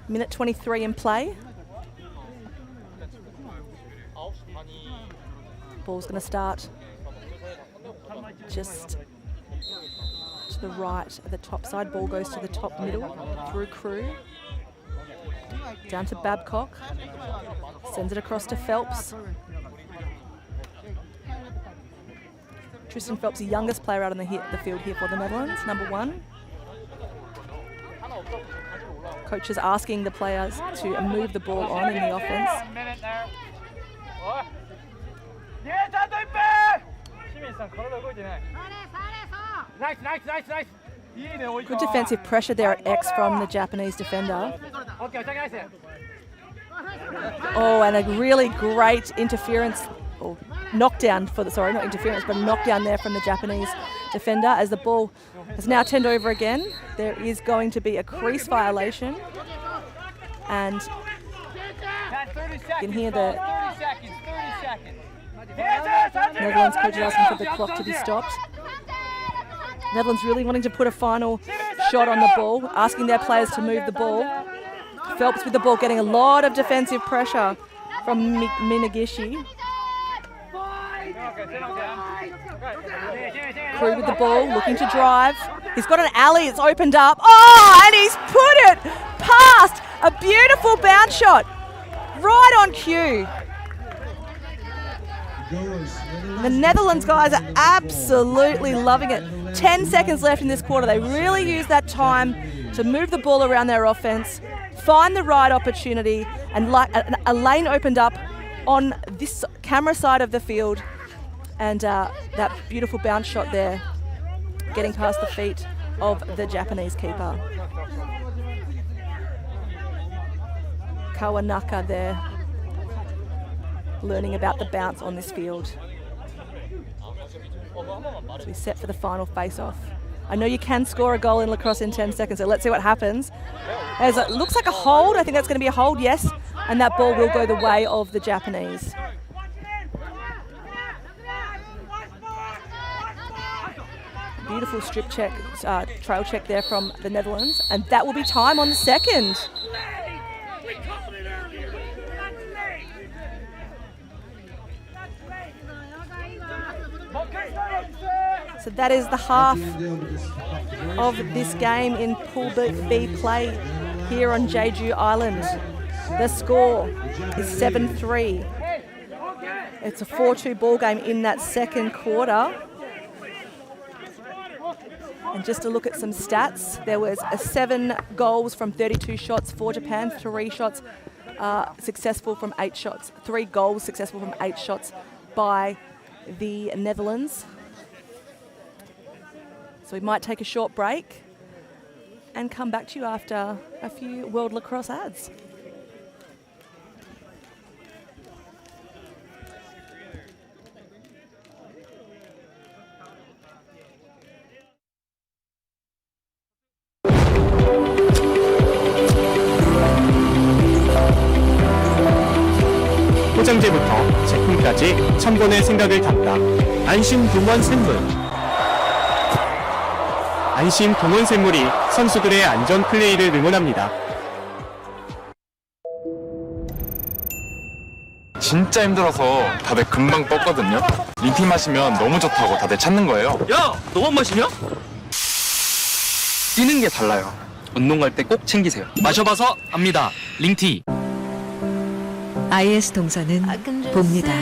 Minute 23 in play. Ball's going to start just to the right at the top side. Ball goes to the top middle through Crew. Down to Babcock. Sends it across to Phelps. Tristan Phelps, the youngest player out on the field here for the Netherlands, number 1. Coach is asking the players to move the ball on in the offense. Good defensive pressure there at X from the Japanese defender. Oh, and a really great interference, or knockdown not interference, but knockdown there from the Japanese defender as the ball has now turned over again. There is going to be a crease violation. And you can hear the Netherlands coach is asking for the clock to be stopped. Netherlands really wanting to put a final shot on the ball, asking their players to move the ball. Phelps with the ball, getting a lot of defensive pressure from Minagishi. Crew with the ball, looking to drive. He's got an alley, it's opened up. Oh, and he's put it past. A beautiful bounce shot, right on cue. The Netherlands guys are absolutely loving it. 10 seconds left in this quarter. They really use that time to move the ball around their offense, find the right opportunity, and a lane opened up on this camera side of the field, and that beautiful bounce shot there, getting past the feet of the Japanese keeper. Kawanaka there, learning about the bounce on this field. So we set for the final face-off. I know you can score a goal in lacrosse in 10 seconds, so let's see what happens. As it looks like a hold, I think that's going to be a hold, yes, and that ball will go the way of the Japanese. Beautiful strip check, trail check there from the Netherlands, and that will be time on the second. So that is the half of this game in Pool B play here on Jeju Island. The score is 7-3. It's a 4-2 ball game in that second quarter. And just to look at some stats, there was 7 goals from 32 shots for Japan, 3 shots successful from 8 shots, 3 goals successful from 8 shots by the Netherlands. So we might take a short break and come back to you after a few World Lacrosse ads. 포장재부터 제품까지 천 번의 생각을 담다. 안심 동원 샘물. 안심 동원 샘물이 선수들의 안전 플레이를 응원합니다. 진짜 힘들어서 다들 금방 뻗거든요. 링티 마시면 너무 좋다고 다들 찾는 거예요. 야, 너만 마시냐? 뛰는 게 달라요. 운동 갈 때 꼭 챙기세요. 마셔봐서 압니다. 링티. IS 동서는 봅니다.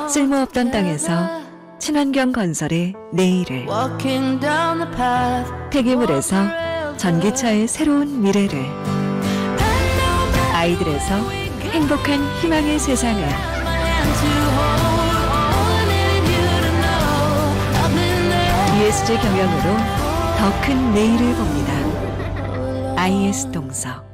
쓸모없던 땅에서 친환경 건설의 내일을, 폐기물에서 전기차의 새로운 미래를, 아이들에서 행복한 희망의 세상을, ESG 경영으로 더 큰 내일을 봅니다. IS 동서.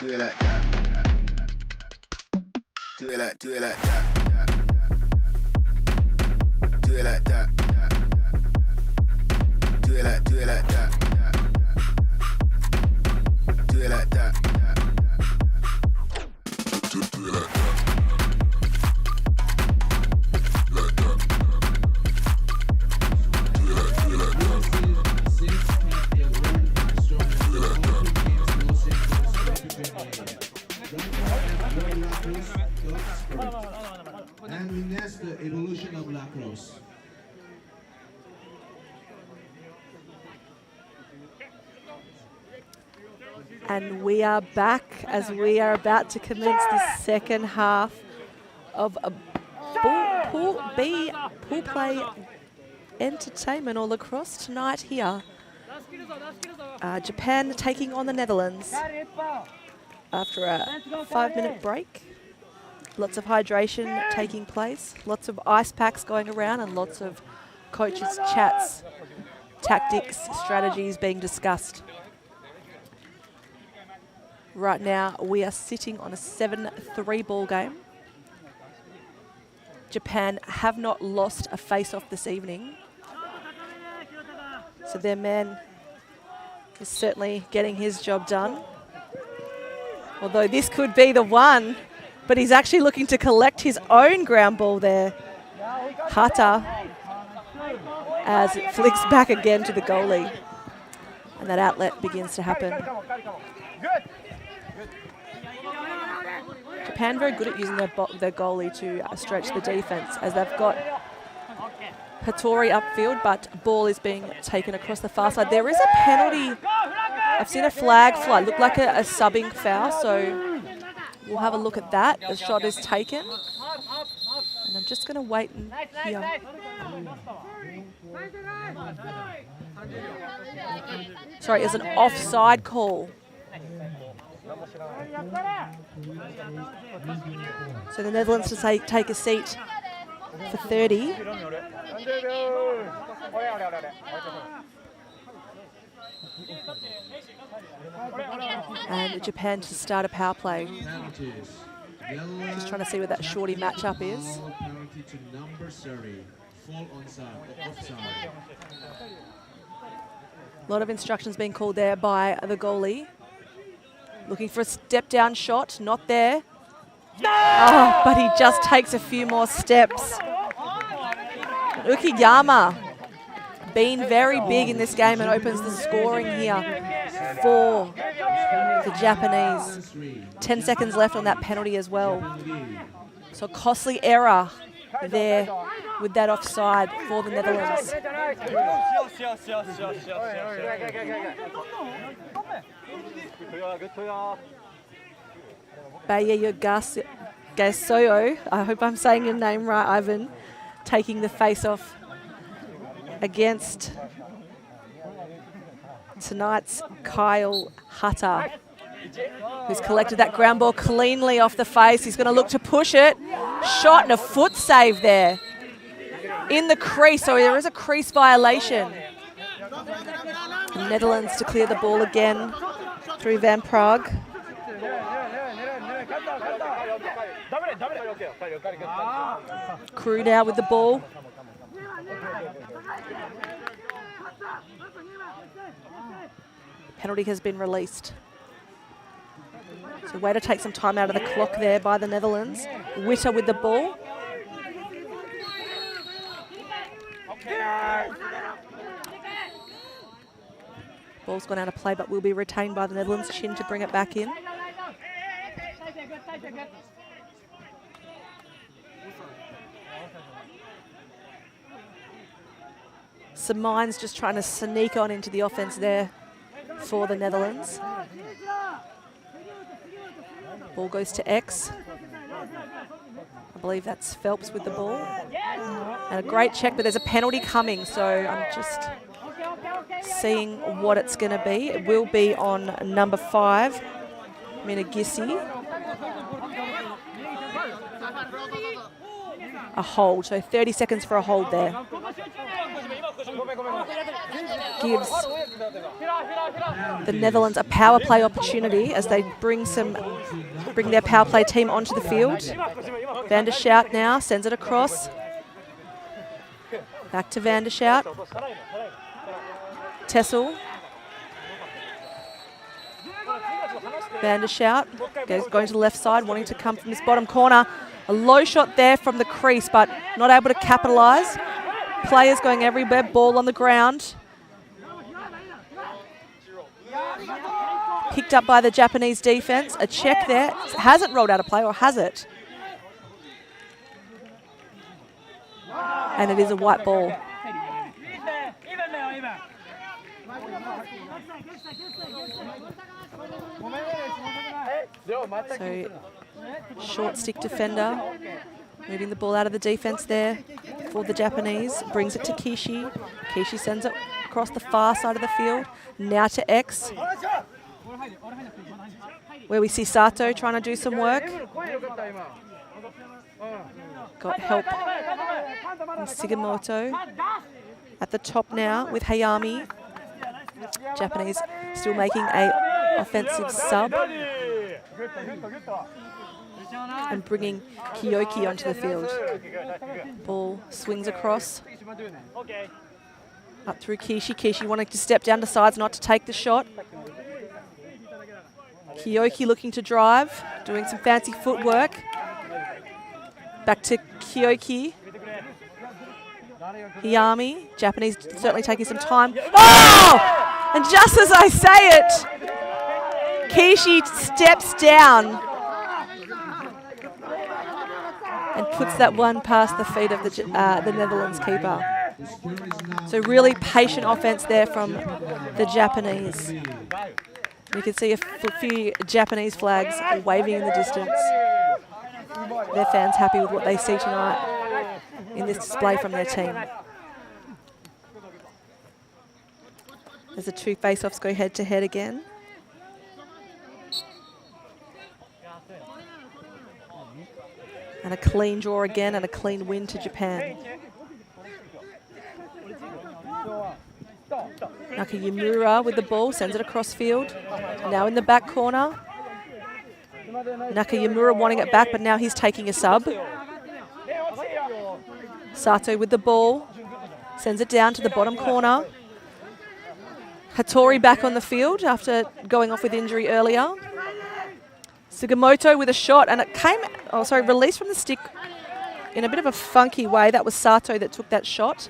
Do it like that. Do it like that. Do it like that. Do it like that. Do it like that. Do it like that. And that's the evolution of lacrosse. And we are back as we are about to commence the second half of a pool play entertainment or lacrosse tonight here. Japan taking on the Netherlands after a 5-minute break. Lots of hydration taking place, lots of ice packs going around, and lots of coaches' chats, tactics, strategies being discussed. Right now, we are sitting on a 7-3 ball game. Japan have not lost a face-off this evening. So their man is certainly getting his job done. Although this could be the one, but he's actually looking to collect his own ground ball there. Hata, as it flicks back again to the goalie. And that outlet begins to happen. Japan very good at using their goalie to stretch the defense, as they've got Hattori upfield, but ball is being taken across the far side. There is a penalty. I've seen a flag fly. Looked like a subbing foul, so we'll have a look at that. The shot is taken. And I'm just going to wait and hear. Sorry, it's an offside call. So the Netherlands to take a seat for 30. And Japan to start a power play. Just trying to see where that shorty matchup is. A lot of instructions being called there by the goalie. Looking for a step down shot, not there. Oh, but he just takes a few more steps. Ukiyama being very big in this game and opens the scoring here for the Japanese. 10 seconds left on that penalty as well. So costly error there with that offside for the Netherlands. Bayeyo Gasoyo, I hope I'm saying your name right, Ivan, taking the face-off against tonight's Kyle Hata, who's collected that ground ball cleanly off the face. He's going to look to push it. Shot and a foot save there in the crease, so there is a crease violation. The Netherlands to clear the ball again through Van Praag. Crew now with the ball. Penalty has been released. So way to take some time out of the clock there by the Netherlands. Witter with the ball. Ball's gone out of play, but will be retained by the Netherlands. Chin to bring it back in. Some minds just trying to sneak on into the offense there for the Netherlands. Ball goes to X. I believe that's Phelps with the ball. And a great check, but there's a penalty coming, so I'm just seeing what it's going to be. It will be on number 5, Minagissi. A hold, so 30 seconds for a hold there. gives the Netherlands a power play opportunity as they bring their power play team onto the field. Van der Schout now sends it across. Back to Van der Schout. Tessel. Van der Schout going to the left side, wanting to come from this bottom corner. A low shot there from the crease, but not able to capitalise. Players going everywhere, ball on the ground. Picked up by the Japanese defence. A check there. Hasn't rolled out of play, or has it? And it is a white ball. So, short stick defender, moving the ball out of the defence there for the Japanese. Brings it to Kishi. Kishi sends it across the far side of the field. Now to X, where we see Sato trying to do some work. Got help from Sugimoto. At the top now with Hayami. Japanese still making a offensive sub. And bringing Kiyoki onto the field. Ball swings across. Up through Kishi. Kishi wanting to step down, decides not to take the shot. Kiyoki looking to drive, doing some fancy footwork. Back to Kiyoki. Hayami. Japanese certainly taking some time. Oh! And just as I say it, Kishi steps down and puts that one past the feet of the Netherlands keeper. So really patient offense there from the Japanese. You can see a few Japanese flags waving in the distance. Their fans happy with what they see tonight in this display from their team. As the two face-offs go head-to-head again. And a clean draw again and a clean win to Japan. Nakayamura with the ball, sends it across field. Now in the back corner. Nakayamura wanting it back, but now he's taking a sub. Sato with the ball, sends it down to the bottom corner. Hattori back on the field after going off with injury earlier. Sugimoto with a shot, and it came, released from the stick in a bit of a funky way. That was Sato that took that shot.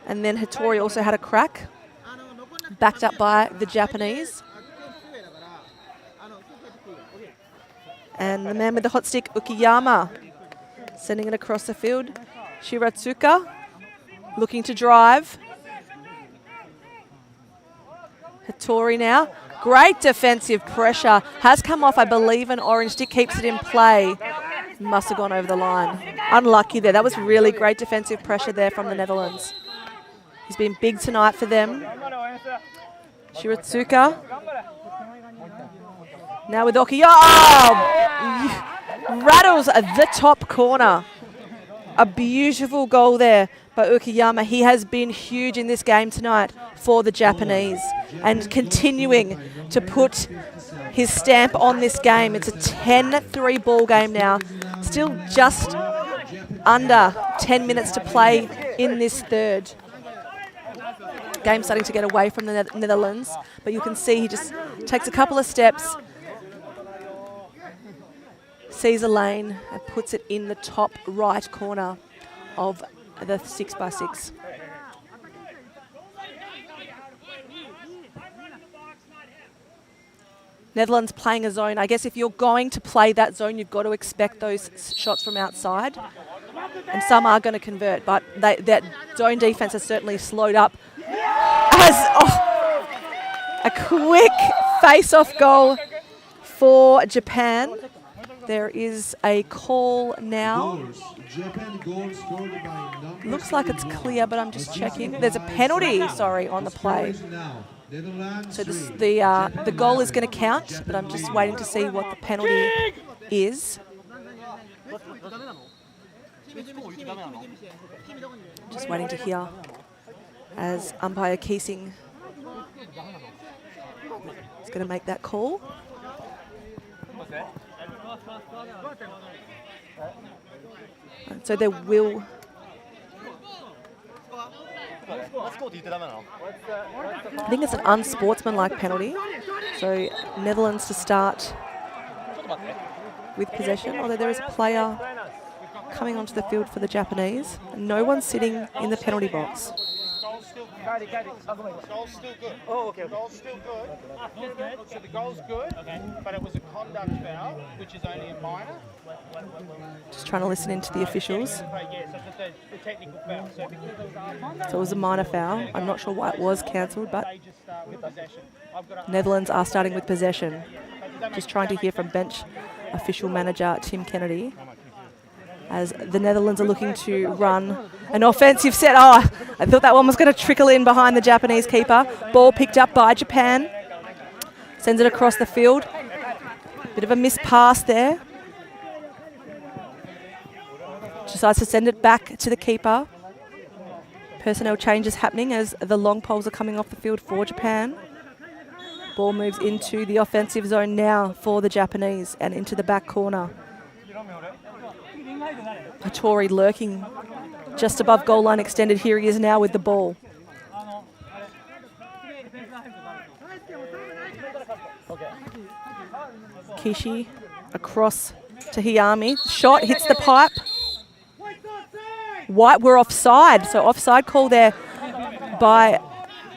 And then Hattori also had a crack, backed up by the Japanese. And the man with the hot stick, Ukiyama, sending it across the field. Shiratsuka looking to drive. Hattori now. Great defensive pressure. Has come off, I believe, an orange stick. Keeps it in play. Must have gone over the line. Unlucky there. That was really great defensive pressure there from the Netherlands. He's been big tonight for them. Shiratsuka. Now with Oki. Oh! Rattles the top corner. A beautiful goal there by Ukiyama. He has been huge in this game tonight for the Japanese and continuing to put his stamp on this game. It's a 10-3 ball game now. Still just under 10 minutes to play in this third. Game starting to get away from the Netherlands, but you can see he just takes a couple of steps, sees a lane and puts it in the top right corner of the 6x6. Netherlands playing a zone. I guess if you're going to play that zone, you've got to expect those shots from outside. And some are going to convert, but that zone defense has certainly slowed up. As a quick face-off goal for Japan. There is a call now. Looks like it's clear, but I'm just checking. There's a penalty, on the play. So the goal is going to count, but I'm just waiting to see what the penalty is. Just waiting to hear as umpire Keesing is going to make that call. And so there will... I think it's an unsportsmanlike penalty. So Netherlands to start with possession, although there is a player coming onto the field for the Japanese. No one's sitting in the penalty box. Goal's still good. Oh, okay. Goal's still good. So the goal's good, but it was a conduct foul, which is only a minor. Just trying to listen into the officials. Yeah, so it's just a technical foul. So it was a minor foul. I'm not sure why it was cancelled, but Netherlands are starting with possession. Just trying to hear from bench official manager Tim Kennedy as the Netherlands are looking to run an offensive set. Oh, I thought that one was going to trickle in behind the Japanese keeper. Ball picked up by Japan. Sends it across the field. Bit of a missed pass there. Decides to send it back to the keeper. Personnel changes happening as the long poles are coming off the field for Japan. Ball moves into the offensive zone now for the Japanese and into the back corner. Hattori lurking just above goal line extended. Here he is now with the ball. Kishi across to Hiyami. Shot hits the pipe. White were offside, so offside call there by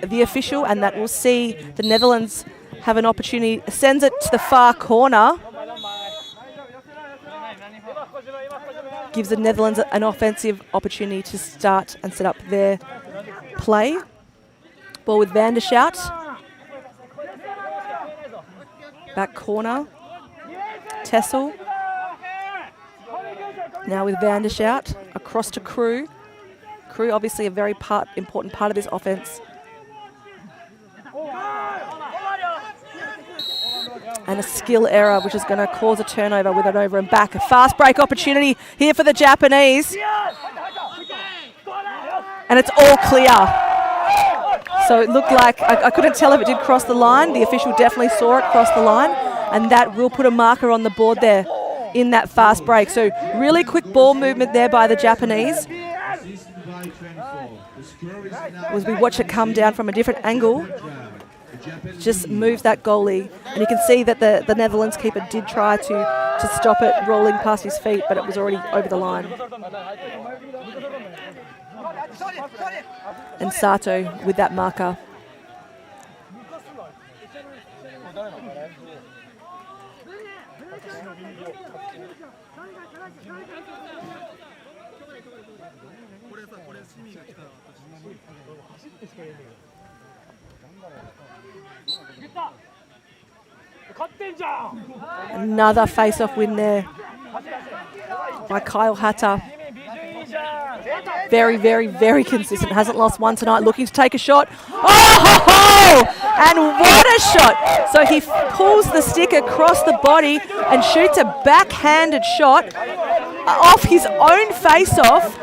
the official, and that will see the Netherlands have an opportunity. Sends it to the far corner. Gives the Netherlands an offensive opportunity to start and set up their play. Ball with Van der Schout. Back corner. Tessel. Now with Van der Schout. Across to Crew. Crew obviously a very important part of this offense. And a skill error, which is going to cause a turnover with an over and back. A fast break opportunity here for the Japanese. And it's all clear. So it looked like, I couldn't tell if it did cross the line. The official definitely saw it cross the line. And that will put a marker on the board there in that fast break. So really quick ball movement there by the Japanese. As we watch it come down from a different angle. Just moves that goalie, and you can see that the Netherlands keeper did try to stop it rolling past his feet, but it was already over the line. And Sato with that marker. Another face-off win there by Kyle Hatter. Very, very, very consistent. Hasn't lost one tonight. Looking to take a shot. Oh! And what a shot! So he pulls the stick across the body and shoots a backhanded shot off his own face-off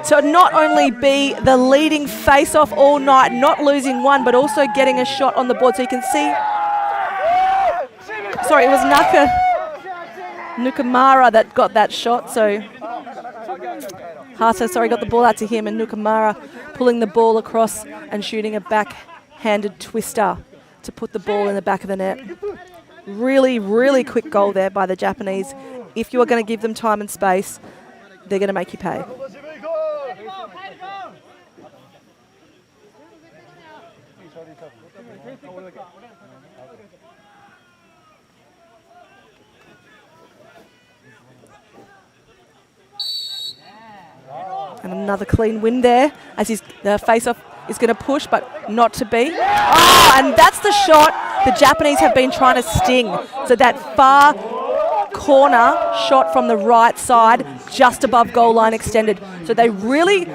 to not only be the leading face-off all night, not losing one, but also getting a shot on the board. So you can see... Sorry, it was Nukamara that got that shot. So Hata, got the ball out to him, and Nukamara pulling the ball across and shooting a backhanded twister to put the ball in the back of the net. Really, really quick goal there by the Japanese. If you are going to give them time and space, they're going to make you pay. And another clean win there as the face-off is going to push, but not to be. Oh, and that's the shot the Japanese have been trying to sting. So that far corner shot from the right side, just above goal line extended. So they really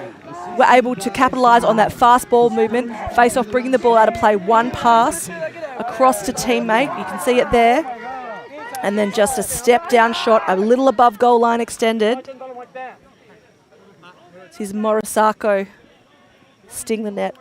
were able to capitalise on that fast ball movement. Face-off bringing the ball out of play. One pass across to teammate. You can see it there. And then just a step-down shot, a little above goal line extended. This is Morisako sting the net.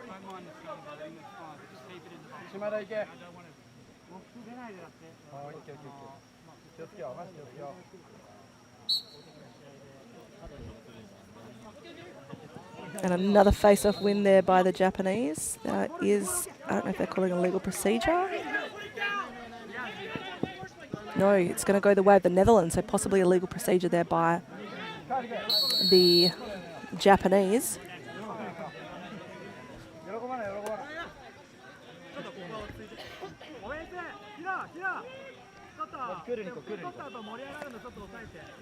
And another face-off win there by the Japanese. That is, I don't know if they're calling a legal procedure. No, it's going to go the way of the Netherlands, so possibly a legal procedure there by the Japanese.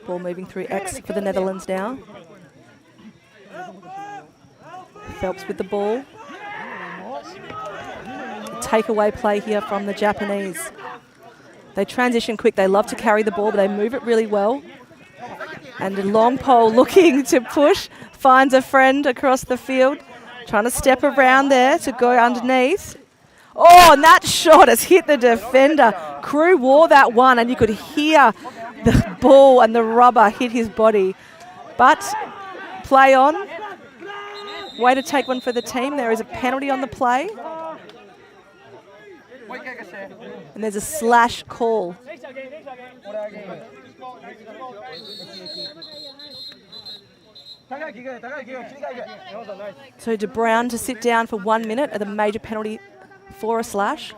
Ball moving through X for the Netherlands now. Phelps with the ball. Takeaway play here from the Japanese. They transition quick. They love to carry the ball, but they move it really well. And a long pole looking to push. Finds a friend across the field. Trying to step around there to go underneath. Oh, and that shot has hit the defender. Crew wore that one, and you could hear the ball and the rubber hit his body. But play on. Way to take one for the team. There is a penalty on the play. And there's a slash call. So De Brown to sit down for 1 minute at the major penalty for a slash.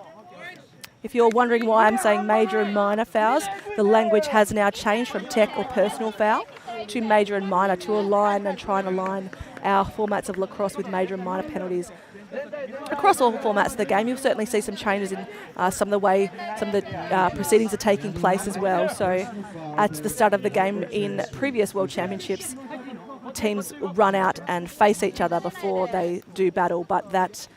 If you're wondering why I'm saying major and minor fouls, the language has now changed from tech or personal foul to major and minor to align and try and align our formats of lacrosse with major and minor penalties. Across all formats of the game, you'll certainly see some changes in some of the way some of the proceedings are taking place as well. So at the start of the game in previous World Championships, teams run out and face each other before they do battle, but that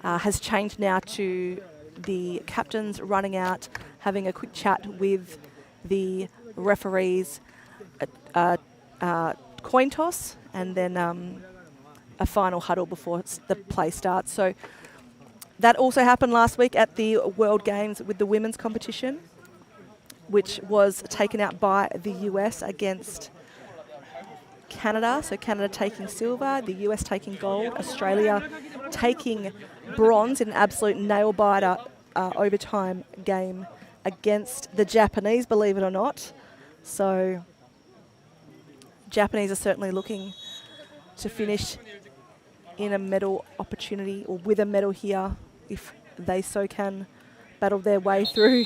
has changed now to the captains running out, having a quick chat with the referees, coin toss, and then a final huddle before the play starts. So that also happened last week at the World Games with the women's competition, which was taken out by the US against Canada. So Canada taking silver, the US taking gold, Australia taking bronze in an absolute nail-biter overtime game against the Japanese, believe it or not. So Japanese are certainly looking to finish in a medal opportunity, or with a medal here, if they so can battle their way through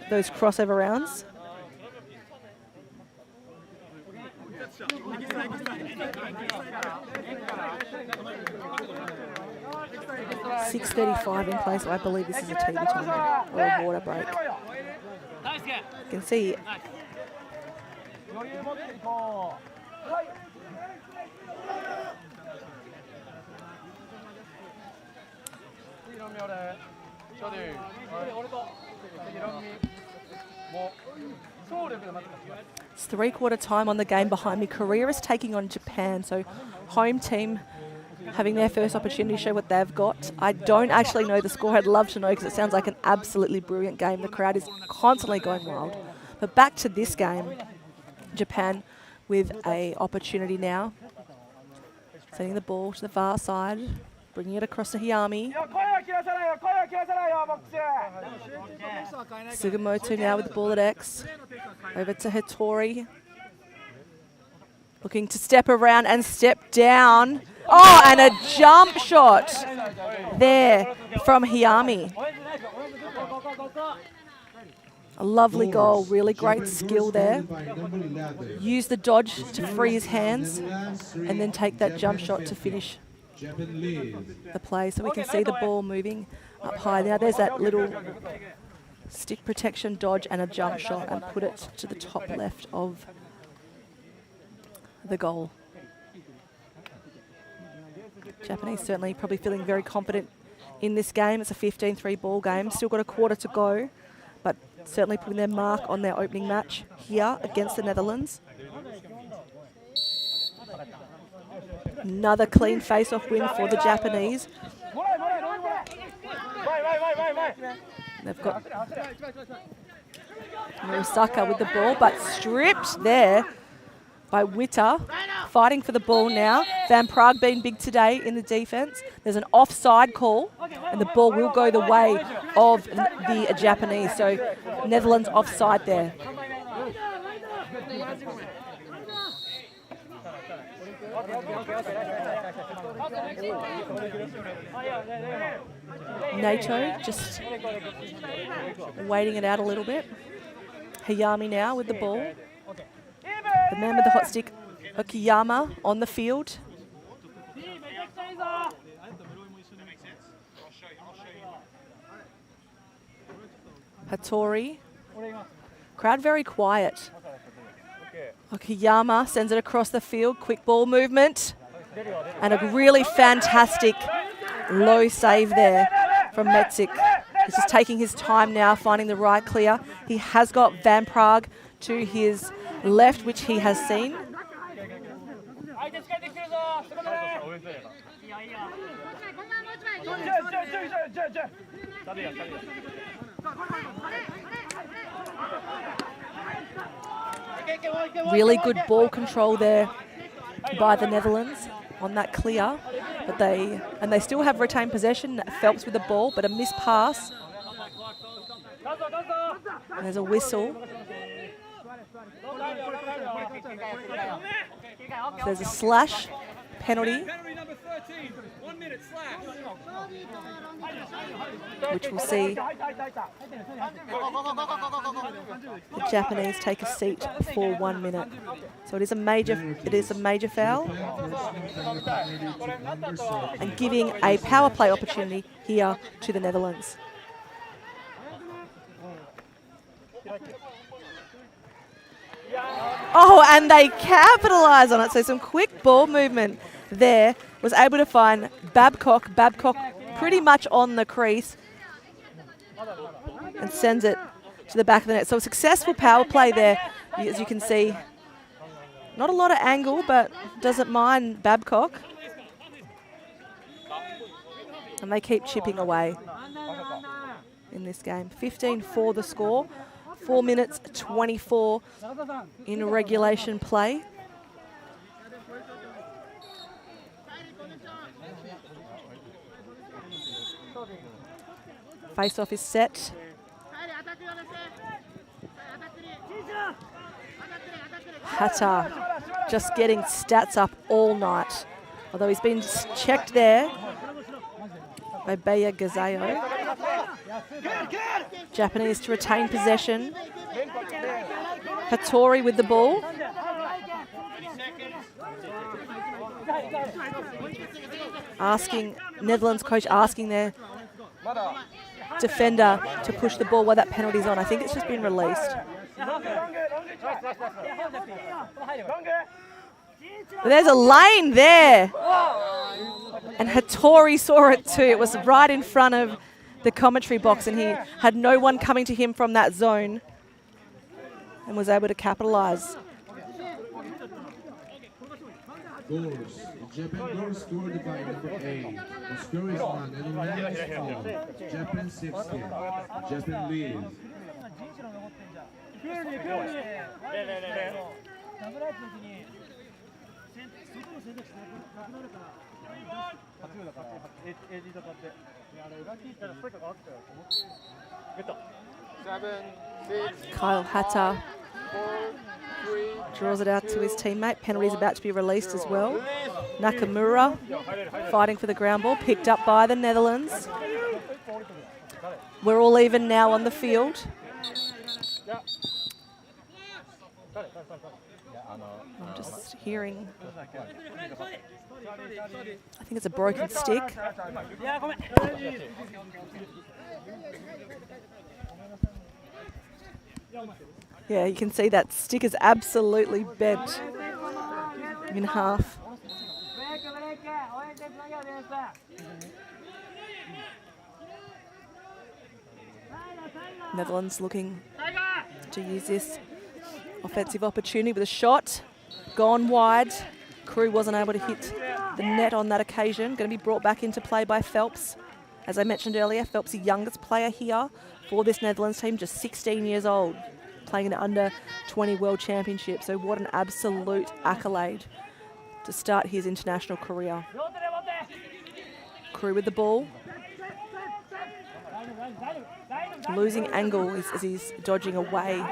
those crossover rounds. .6:35 in place, so I believe this is a TV time or a water break. You can see it's 3/4 time on the game behind me. Korea is taking on Japan, so home team having their first opportunity to show what they've got. I don't actually know the score. I'd love to know because it sounds like an absolutely brilliant game. The crowd is constantly going wild. But back to this game, Japan with a opportunity now. Sending the ball to the far side, bringing it across to Hiyami. Sugimoto now with the ball at X. Over to Hattori. Looking to step around and step down. Oh, and a jump shot there from Hiyami. A lovely goal, really great skill there. Use the dodge to free his hands and then take that jump shot to finish the play. So we can see the ball moving up high. Now there's that little stick protection dodge and a jump shot, and put it to the top left of the goal. Japanese certainly probably feeling very confident in this game. It's a 15-3 ball game. Still got a quarter to go, but certainly putting their mark on their opening match here against the Netherlands. Another clean face-off win for the Japanese. They've got Murasaka with the ball, but stripped there by Witter, fighting for the ball now. Van Praag being big today in the defence. There's an offside call, and the ball will go the way of the Japanese. So Netherlands offside there. NATO just waiting it out a little bit. Hayami now with the ball. The man with the hot stick, Okiyama, on the field. Hattori. Crowd very quiet. Okiyama sends it across the field. Quick ball movement. And a really fantastic low save there from Metzik. He's just taking his time now, finding the right clear. He has got Van Praag to his left, which he has seen. Really good ball control there by the Netherlands on that clear, but they still have retained possession. Phelps with the ball, but a missed pass. And there's a whistle. So there's a slash penalty, which will see the Japanese take a seat for 1 minute. So it is a major foul, and giving a power play opportunity here to the Netherlands. Oh, and they capitalise on it. So some quick ball movement there. Was able to find Babcock. Babcock pretty much on the crease and sends it to the back of the net. So a successful power play there, as you can see. Not a lot of angle, but doesn't mind Babcock. And they keep chipping away in this game. 15-4 the score. 4 minutes 24 in regulation play. Face-off is set. Hatta just getting stats up all night. Although he's been checked there by Beya Gazayo. Japanese to retain possession. Hattori with the ball. Netherlands coach asking their defender to push the ball while that penalty's on. I think it's just been released. But there's a lane there. And Hattori saw it too. It was right in front of the commentary box, and he had no one coming to him from that zone and was able to capitalise. Goals. Japan goal scored by number 8. The score is 1 and 1 is all. Japan 16. Japan leads. Kyle Hatta draws it out to his teammate. Penalty's about to be released as well. Nakamura fighting for the ground ball, picked up by the Netherlands. We're all even now on the field. I'm just hearing, I think it's a broken stick. Yeah, you can see that stick is absolutely bent in half. Netherlands looking to use this offensive opportunity with a shot. Gone wide. Crew wasn't able to hit the net on that occasion. Going to be brought back into play by Phelps. As I mentioned earlier, Phelps, the youngest player here for this Netherlands team, just 16 years old. playing in the under-20 World Championship. So what an absolute accolade to start his international career. Crew with the ball. Losing angle as he's dodging away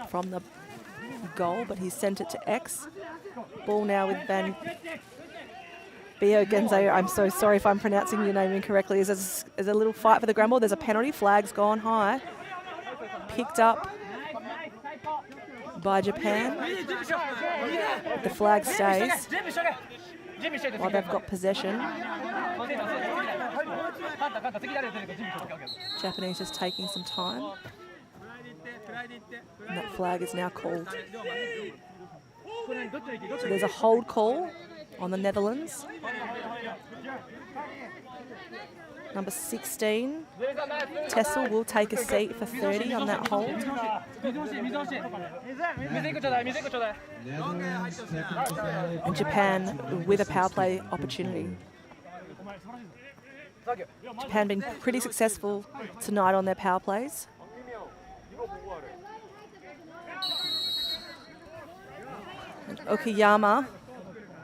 from the goal, but he's sent it to X. Ball now with Van Genzo. I'm so sorry if I'm pronouncing your name incorrectly. There's a little fight for the ground ball. There's a penalty. Flag's gone high. Picked up by Japan. The flag stays while they've got possession. Japanese just taking some time. And that flag is now called. So there's a hold call on the Netherlands. Number 16, Tessel will take a seat for 30 on that hold. And Japan with a power play opportunity. Japan been pretty successful tonight on their power plays. And Okayama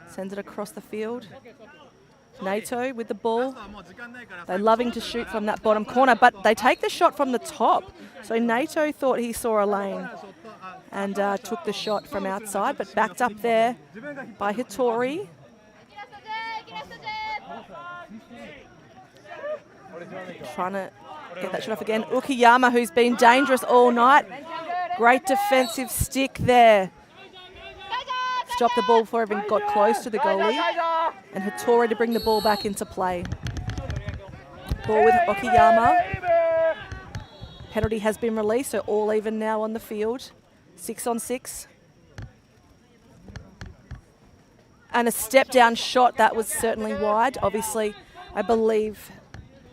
sends it across the field. NATO with the ball. They're loving to shoot from that bottom corner, but they take the shot from the top. So NATO thought he saw a lane and took the shot from outside, but backed up there by Hitori. Trying to get that shot off again. Ukiyama, who's been dangerous all night. Great defensive stick there. Stopped the ball before it even got close to the goalie. And Hitori to bring the ball back into play. Ball with Okiyama. Penalty has been released, so all even now on the field. 6-on-6. And a step-down shot that was certainly wide. Obviously, I believe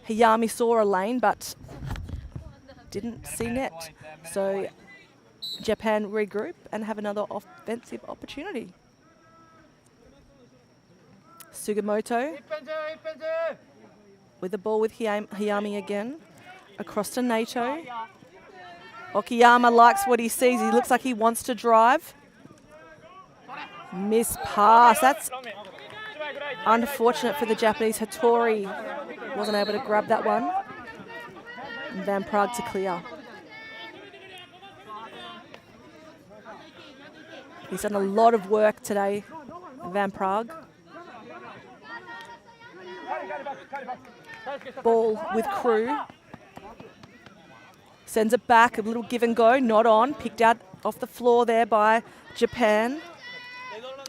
Hayami saw a lane, but didn't see net. So Japan regroup and have another offensive opportunity. Sugimoto with the ball with Hayami again. Across to NATO. Okiyama likes what he sees. He looks like he wants to drive. Miss pass. That's unfortunate for the Japanese. Hitori wasn't able to grab that one. And Van Praag to clear. He's done a lot of work today, Van Praag. Ball with Crew. Sends it back, a little give and go, not on. Picked out off the floor there by Japan.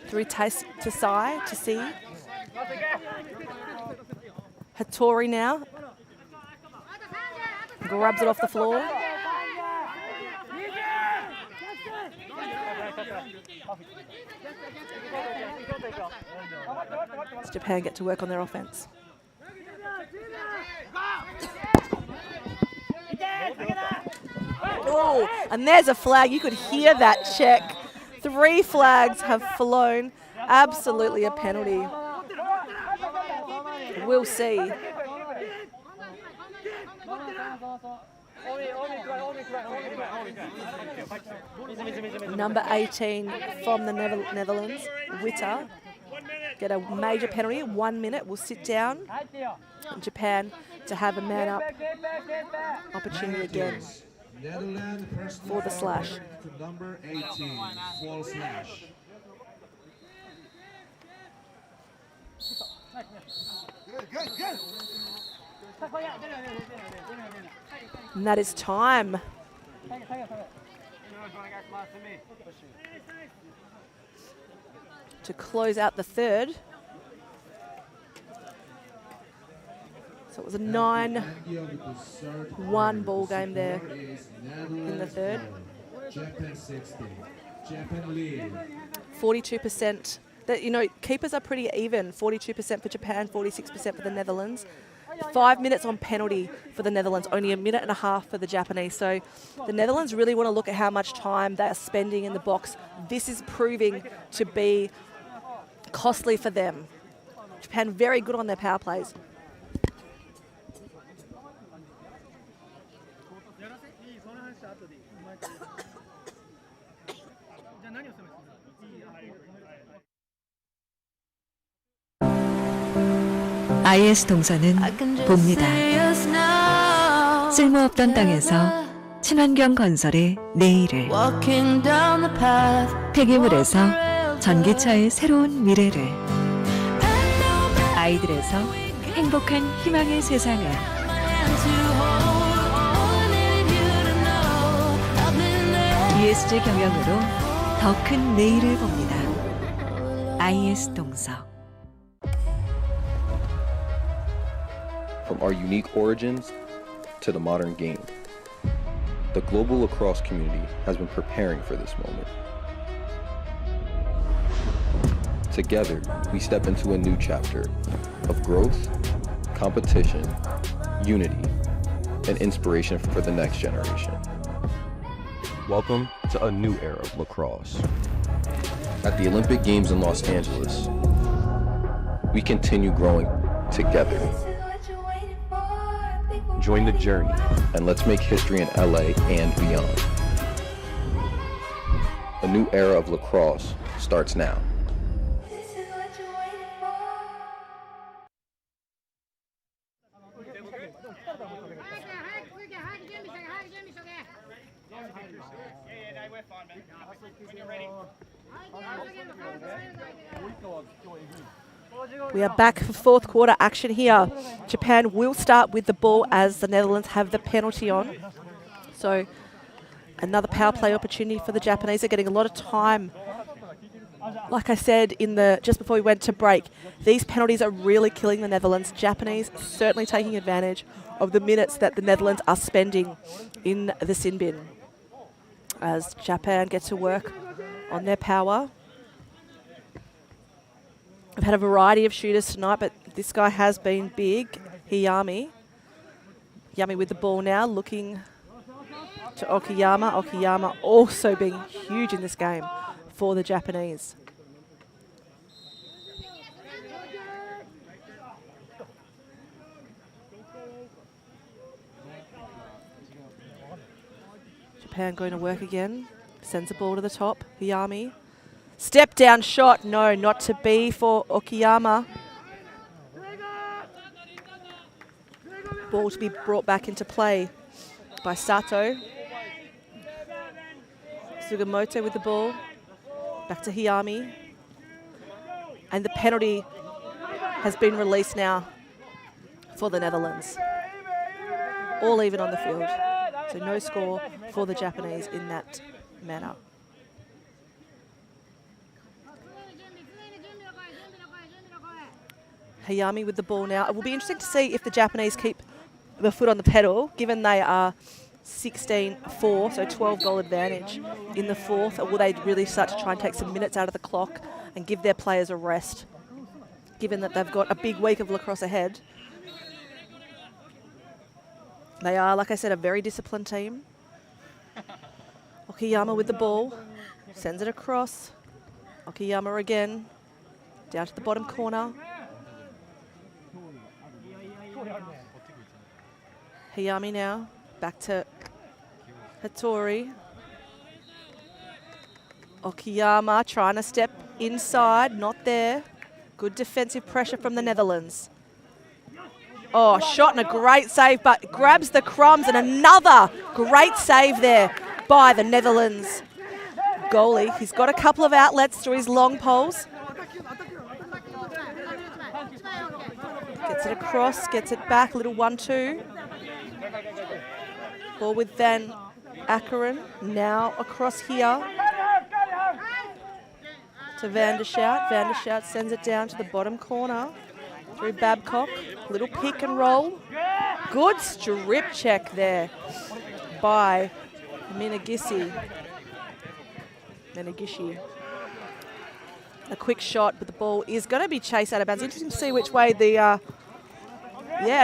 Through to Sai, to see. Hitori now. Grabs it off the floor. Does Japan get to work on their offense? Oh, and there's a flag. You could hear that check. 3 flags have flown. Absolutely a penalty. We'll see. Number 18 from the Netherlands, Witter, get a major penalty. 1 minute. We'll sit down. And Japan to have a man-up opportunity again for the slash. Number 18, full slash. And that is time. To close out the third. So it was a 9-1 ball game there in the third. Japan 60. Japan lead. 42%. That, you know, keepers are pretty even. 42% for Japan, 46% for the Netherlands. 5 minutes on penalty for the Netherlands, only 1.5 minutes for the Japanese. So the Netherlands really want to look at how much time they're spending in the box. This is proving to be costly for them. Japan very good on their power plays. IS 동서는 봅니다. 쓸모없던 땅에서 친환경 건설의 내일을, 폐기물에서 전기차의 새로운 미래를, 아이들에서 행복한 희망의 세상을, ESG 경영으로 더 큰 내일을 봅니다. IS 동서. From our unique origins to the modern game, the global lacrosse community has been preparing for this moment. Together, we step into a new chapter of growth, competition, unity, and inspiration for the next generation. Welcome to a new era of lacrosse. At the Olympic Games in Los Angeles, we continue growing together. Join the journey and let's make history in LA and beyond. A new era of lacrosse starts now. We are back for fourth quarter action here. Japan will start with the ball as the Netherlands have the penalty on. So another power play opportunity for the Japanese. They're getting a lot of time. Like I said just before we went to break, these penalties are really killing the Netherlands. Japanese certainly taking advantage of the minutes that the Netherlands are spending in the sin bin. As Japan gets to work on their power. I've had a variety of shooters tonight, but this guy has been big, Hiyami. Yami with the ball now, looking to Okiyama. Okiyama also being huge in this game for the Japanese. Japan going to work again. Sends the ball to the top, Hiyami. Step down shot, no, not to be for Okiyama. Ball to be brought back into play by Sato. Sugimoto with the ball. Back to Hiyami. And the penalty has been released now for the Netherlands. All even on the field. So no score for the Japanese in that manner. Hayami with the ball now. It will be interesting to see if the Japanese keep the foot on the pedal, given they are 16-4, so 12-goal advantage in the fourth. Or will they really start to try and take some minutes out of the clock and give their players a rest, given that they've got a big week of lacrosse ahead? They are, like I said, a very disciplined team. Okiyama with the ball. Sends it across. Okiyama again. Down to the bottom corner. Hiyami now. Back to Hattori. Okiyama trying to step inside. Not there. Good defensive pressure from the Netherlands. Oh, shot and a great save, but grabs the crumbs, and another great save there by the Netherlands goalie. He's got a couple of outlets through his long poles. Gets it across, gets it back, little 1-2. Ball with Van Akkeren, now across here to Van der Schout. Van der Schout sends it down to the bottom corner through Babcock. Little pick and roll. Good strip check there by Minagishi. A quick shot, but the ball is going to be chased out of bounds. Interesting to see which way the... and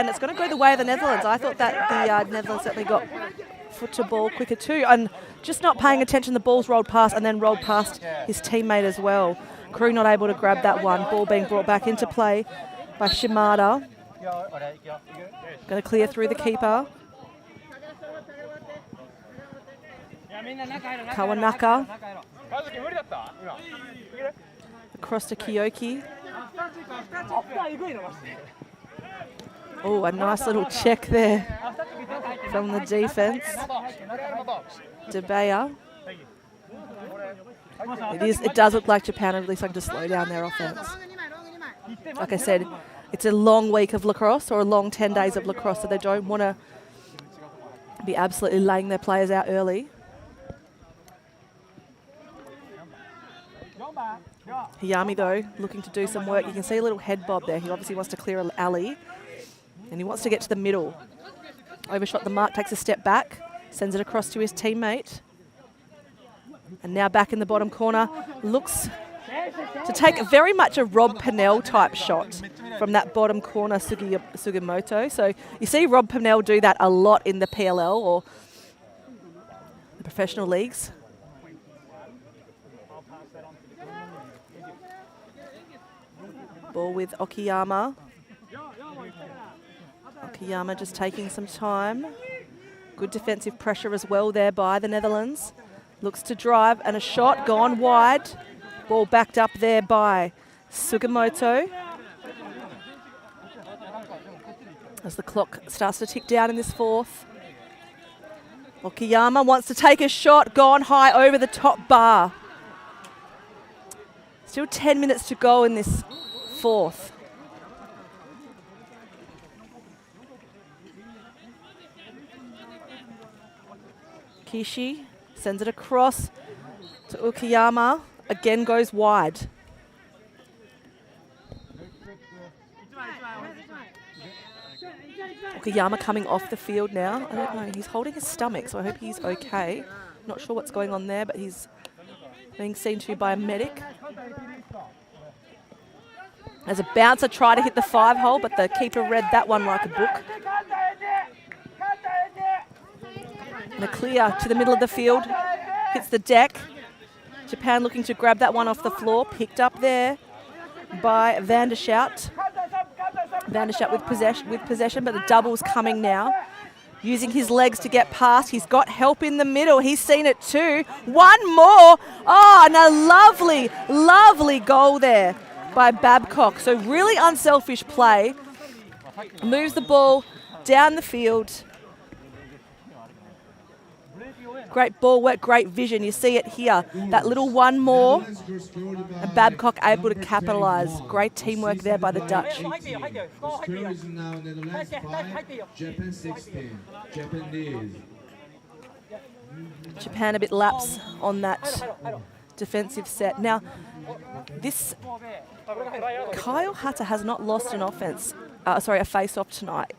it's going to go the way of the Netherlands. I thought that the Netherlands certainly got foot to ball quicker too. And just not paying attention, the ball's rolled past and then rolled past his teammate as well. Crew not able to grab that one. Ball being brought back into play by Shimada. Going to clear through the keeper. Kawanaka. Across to Kiyoki. Oh, a nice little check there from the defense. Debaya. It does look like Japan are really starting to slow down their offense. Like I said, it's a long week of lacrosse, or a long 10 days of lacrosse, so they don't want to be absolutely laying their players out early. Hayami, though, looking to do some work. You can see a little head bob there. He obviously wants to clear an alley, and he wants to get to the middle. Overshot the mark, takes a step back, sends it across to his teammate. And now back in the bottom corner, looks to take very much a Rob Pennell type shot from that bottom corner, Sugimoto. So you see Rob Pennell do that a lot in the PLL or the professional leagues. Ball with Okiyama. Okiyama just taking some time. Good defensive pressure as well there by the Netherlands. Looks to drive, and a shot gone wide. Ball backed up there by Sugimoto. As the clock starts to tick down in this fourth. Okiyama wants to take a shot, gone high over the top bar. Still 10 minutes to go in this fourth. Kishi sends it across to Okiyama. Again goes wide. Okiyama coming off the field now. I don't know, he's holding his stomach, so I hope he's okay. Not sure what's going on there, but he's being seen to by a medic. As a bouncer tried to hit the 5-hole, but the keeper read that one like a book. And a clear to the middle of the field, hits the deck. Japan looking to grab that one off the floor, picked up there by Van der Schout. Van der Schout with possession, but the double's coming now. Using his legs to get past. He's got help in the middle. He's seen it too. One more. Oh, and a lovely, lovely goal there by Babcock. So really unselfish play. Moves the ball down the field. Great ball work, great vision. You see it here. That little one more. And Babcock able to capitalise. Great teamwork there by the Dutch. Score is now Netherlands 5, Japan 16. Japanese. Japan a bit lapse on that defensive set. Now, this Kyle Hatter has not lost an a face-off tonight.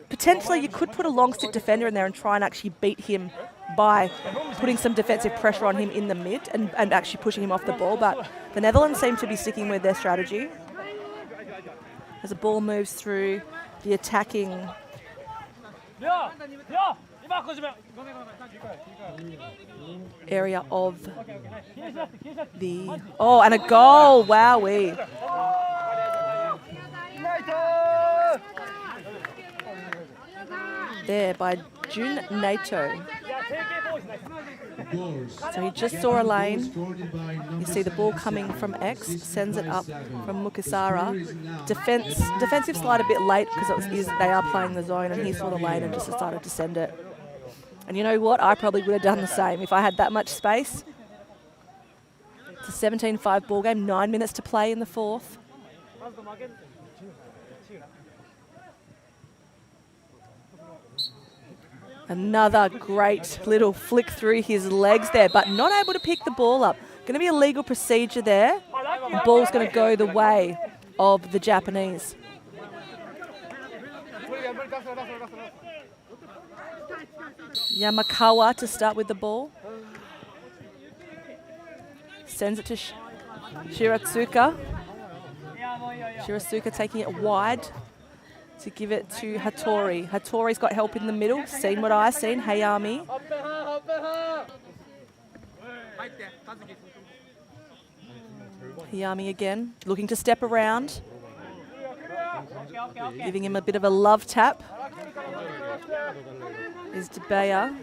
Potentially, you could put a long stick defender in there and try and actually beat him by putting some defensive pressure on him in the mid and actually pushing him off the ball. But the Netherlands seem to be sticking with their strategy. As the ball moves through the attacking area of the... Oh, and a goal! Wowee. There by Jun Nato. So he just saw a lane. You see the ball coming from X, sends it up from Mukasara. Defensive slide a bit late because they are playing the zone, and he saw the lane and just decided to send it. And you know what? I probably would have done the same if I had that much space. It's a 17-5 ball game, 9 minutes to play in the fourth. Another great little flick through his legs there, but not able to pick the ball up. Going to be a legal procedure there. The ball's going to go the way of the Japanese. Yamakawa to start with the ball. Sends it to Shiratsuka. Shiratsuka taking it wide to give it to Hattori. Hattori's got help in the middle. Seen what I've seen. Hayami. Hayami again, looking to step around. Giving him a bit of a love tap. Is Debaya.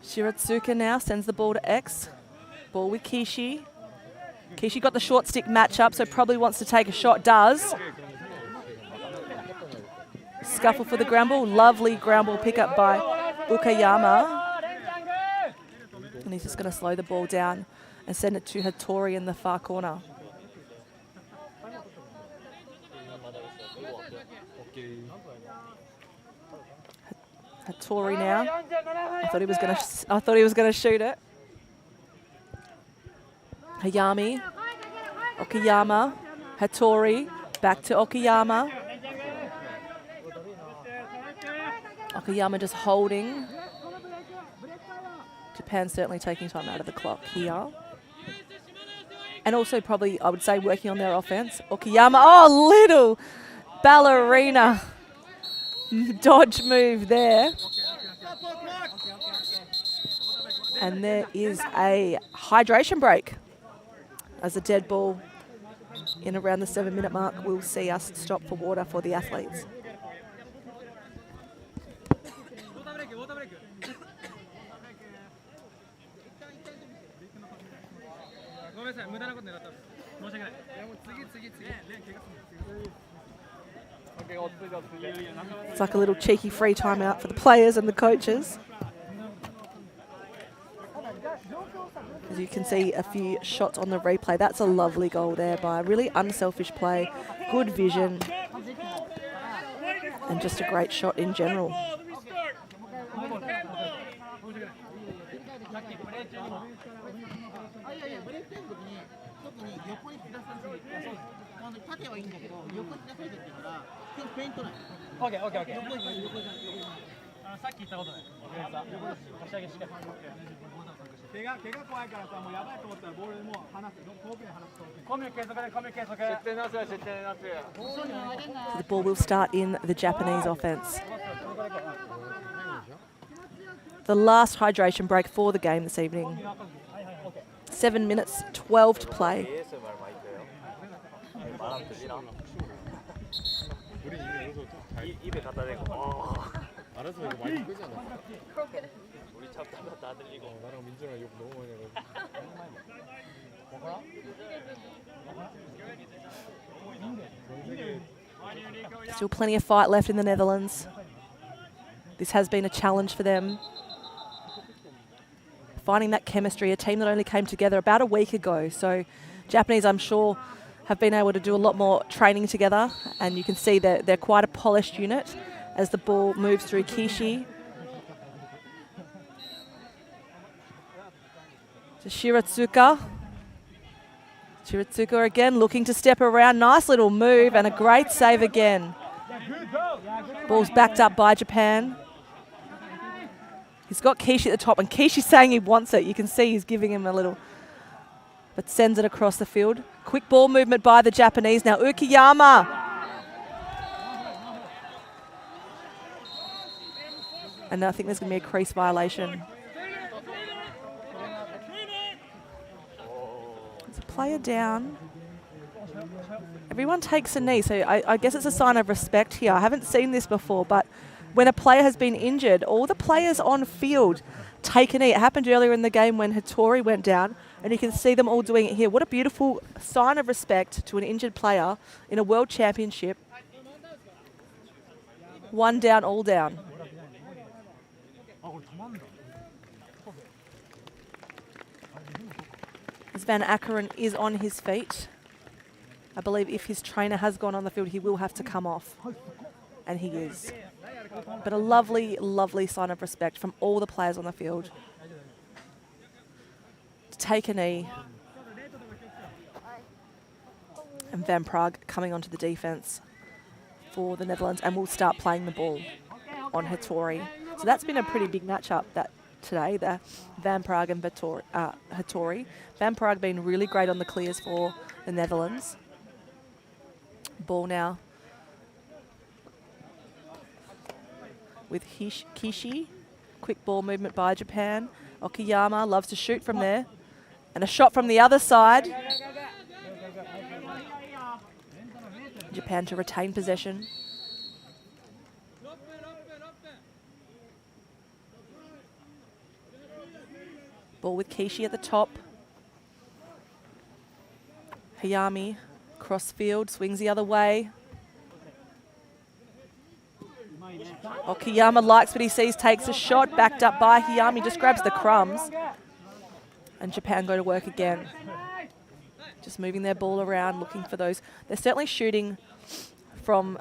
Shiratsuka now sends the ball to X. Ball with Kishi. Kishi got the short stick matchup, so probably wants to take a shot. Does. Scuffle for the ground ball. Lovely ground ball pickup by Ukayama. And he's just going to slow the ball down and send it to Hattori in the far corner. Hattori now. I thought he was going to shoot it. Hayami, Okayama, Hattori, back to Okayama. Okayama just holding. Japan certainly taking time out of the clock here. And also probably, I would say, working on their offense. Okayama, oh, little ballerina dodge move there. And there is a hydration break as the dead ball in around the 7-minute mark will see us stop for water for the athletes. It's like a little cheeky free timeout for the players and the coaches. As you can see a few shots on the replay. That's a lovely goal there by a really unselfish play, good vision, and just a great shot in general. So the ball will start in the Japanese offense. The last hydration break for the game this evening. 7 minutes, 12 to play. Still plenty of fight left in the Netherlands. This has been a challenge for them. Finding that chemistry, a team that only came together about a week ago. So Japanese, I'm sure, have been able to do a lot more training together, and you can see that they're quite a polished unit as the ball moves through Kishi. To Shiratsuka. Shiratsuka again looking to step around. Nice little move and a great save again. Ball's backed up by Japan. He's got Kishi at the top, and Kishi's saying he wants it. You can see he's giving him a little, but sends it across the field. Quick ball movement by the Japanese now. Ukiyama. And I think there's going to be a crease violation. There's a player down. Everyone takes a knee, so I guess it's a sign of respect here. I haven't seen this before, but when a player has been injured, all the players on field take a knee. It happened earlier in the game when Hattori went down, and you can see them all doing it here. What a beautiful sign of respect to an injured player in a world championship. One down, all down. As Van Ackeren is on his feet. I believe if his trainer has gone on the field, he will have to come off, and he is. But a lovely, lovely sign of respect from all the players on the field. To take a knee. And Van Praag coming onto the defence for the Netherlands, and will start playing the ball on Hattori. So that's been a pretty big matchup today, the Van Praag and Hattori. Van Praag been really great on the clears for the Netherlands. Ball now with Kishi. Quick ball movement by Japan. Okayama loves to shoot from there. And a shot from the other side. Japan to retain possession. Ball with Kishi at the top. Hayami, crossfield, swings the other way. Okayama likes what he sees, takes a shot, backed up by Hayami, just grabs the crumbs. And Japan go to work again. Just moving their ball around, looking for those. They're certainly shooting from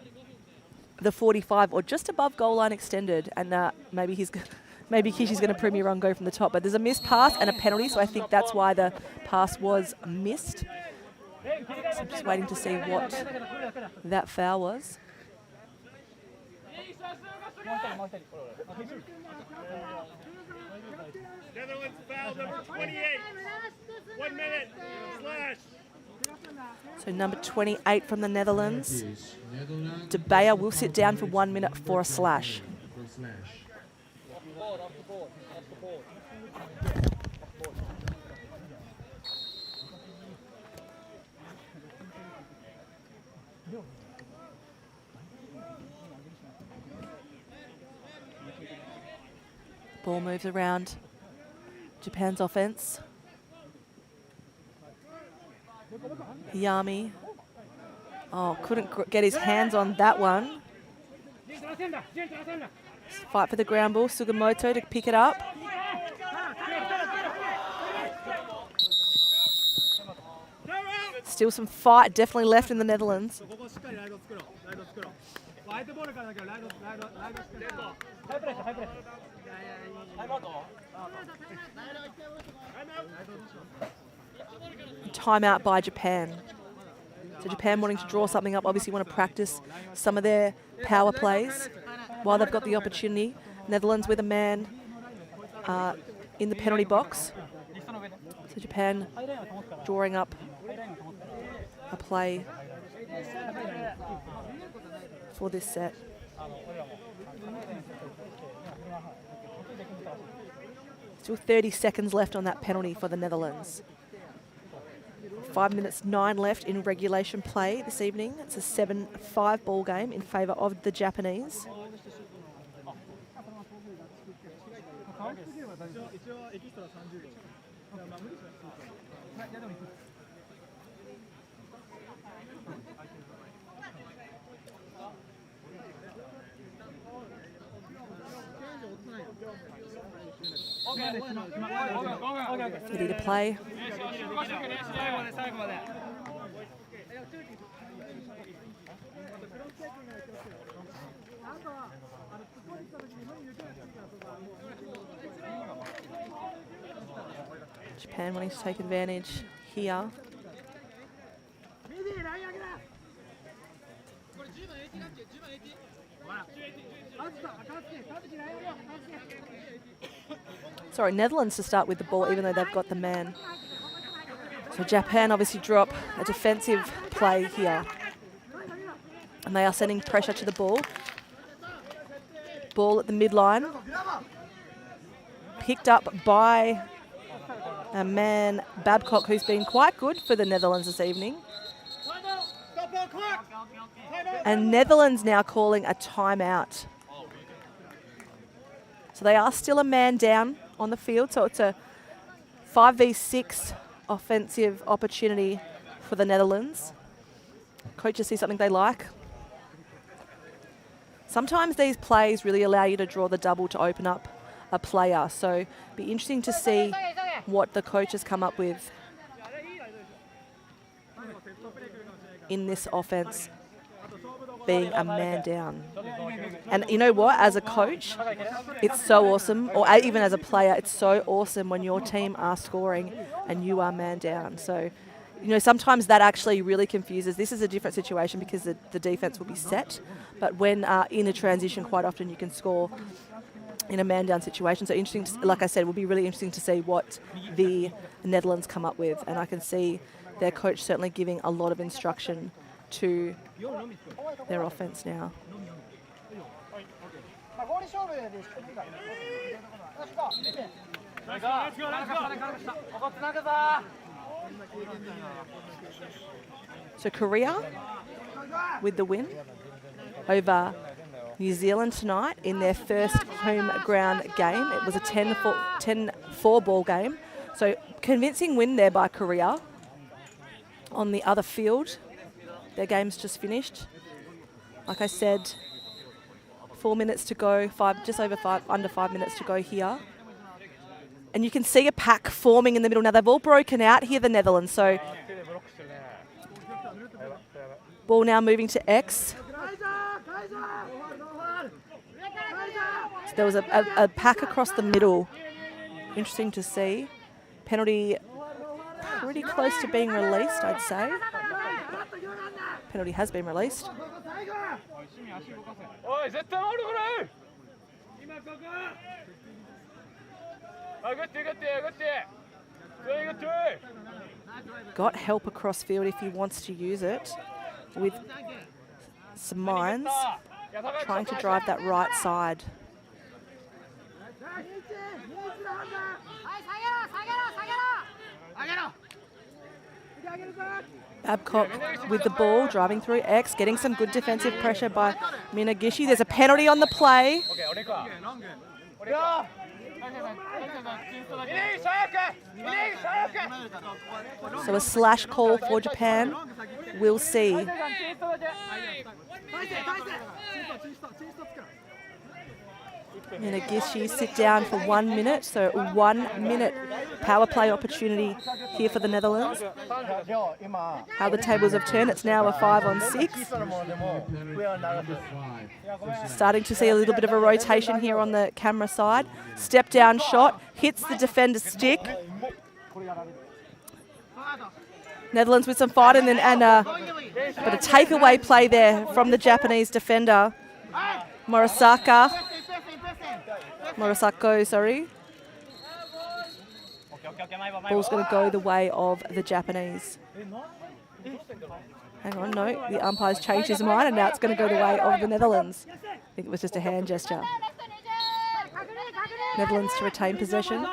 the 45 or just above goal line extended. And maybe Kishi's going to prove me wrong, go from the top. But there's a missed pass and a penalty, so I think that's why the pass was missed. So I'm just waiting to see what that foul was. Netherlands foul number 28. 1 minute. Slash. So number 28 from the Netherlands. De Beer will sit down for 1 minute for a slash. Ball moves around Japan's offense. Hayami. Oh, couldn't get his hands on that one. Fight for the ground ball. Sugimoto to pick it up. Still some fight definitely left in the Netherlands. Timeout by Japan. So Japan wanting to draw something up, obviously want to practice some of their power plays while they've got the opportunity. Netherlands with a man in the penalty box. So Japan drawing up a play for this set. Still 30 seconds left on that penalty for the Netherlands. 5 minutes 9 left in regulation play this evening. It's a 7-5 ball game in favour of the Japanese. Ready to play. Japan wanting to take advantage here. Sorry, Netherlands to start with the ball, even though they've got the man. So Japan obviously drop a defensive play here. And they are sending pressure to the ball. Ball at the midline. Picked up by a man, Babcock, who's been quite good for the Netherlands this evening. And Netherlands now calling a timeout. So they are still a man down on the field, so it's a 5v6 offensive opportunity for the Netherlands. Coaches see something they like. Sometimes these plays really allow you to draw the double to open up a player, so be interesting to see what the coaches come up with in this offense, being a man down. And you know what, as a coach, it's so awesome, or even as a player, it's so awesome when your team are scoring and you are man down. So, you know, sometimes that actually really confuses. This is a different situation because the defense will be set, but when in a transition, quite often you can score in a man down situation. So interesting, like I said, it will be really interesting to see what the Netherlands come up with, and I can see their coach certainly giving a lot of instruction to their offense now. So Korea with the win over New Zealand tonight in their first home ground game. It was a 10-4 ball game. So convincing win there by Korea. on the other field. Their game's just finished. Like I said, 4 minutes to go, under 5 minutes to go here. And you can see a pack forming in the middle. Now they've all broken out here, the Netherlands. So ball now moving to X. So there was a pack across the middle. Interesting to see. Penalty pretty close to being released, I'd say. Penalty has been released. Got help across field if he wants to use it with some minds, trying to drive that right side. Babcock with the ball, driving through X, getting some good defensive pressure by Minagishi. There's a penalty on the play. So a slash call for Japan. We'll see. Minagishi sit down for 1 minute, so 1 minute power play opportunity here for the Netherlands. How the tables have turned, it's now a 5-on-6. Starting to see a little bit of a rotation here on the camera side. Step down shot, hits the defender's stick. Netherlands with some fight but a takeaway play there from the Japanese defender. Morosako, sorry. Ball's going to go the way of the Japanese. Hang on, no, the umpire's changed his mind and now it's going to go the way of the Netherlands. I think it was just a hand gesture. Netherlands to retain possession.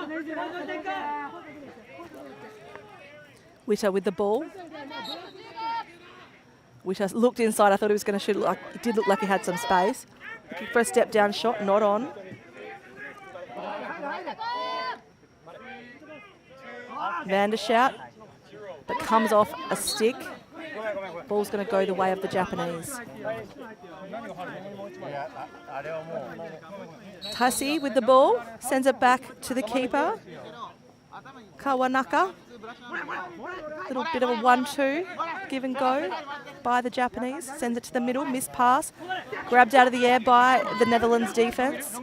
Witter with the ball. Witter looked inside. I thought he was going to shoot. It did look like he had some space. Looking for a step down shot, not on. Van der Schout, but comes off a stick. Ball's going to go the way of the Japanese. Tassi with the ball, sends it back to the keeper. Kawanaka. Little bit of a 1-2 give and go by the Japanese. Sends it to the middle, missed pass. Grabbed out of the air by the Netherlands defence.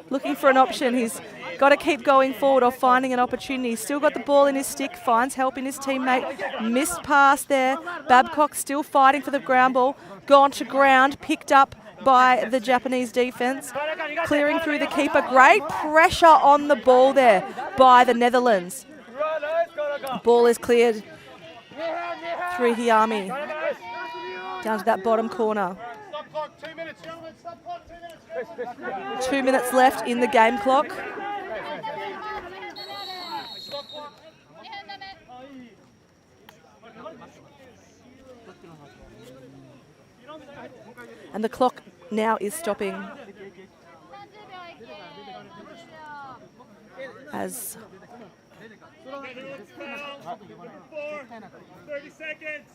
Looking for an option. He's got to keep going forward or finding an opportunity. He's still got the ball in his stick, finds help in his teammate. Missed pass there. Babcock still fighting for the ground ball. Gone to ground, picked up by the Japanese defence. Clearing through the keeper. Great pressure on the ball there by the Netherlands. Ball is cleared through Hiami. Down to that bottom corner. 2 minutes left in the game clock. And the clock now is stopping as 30 seconds.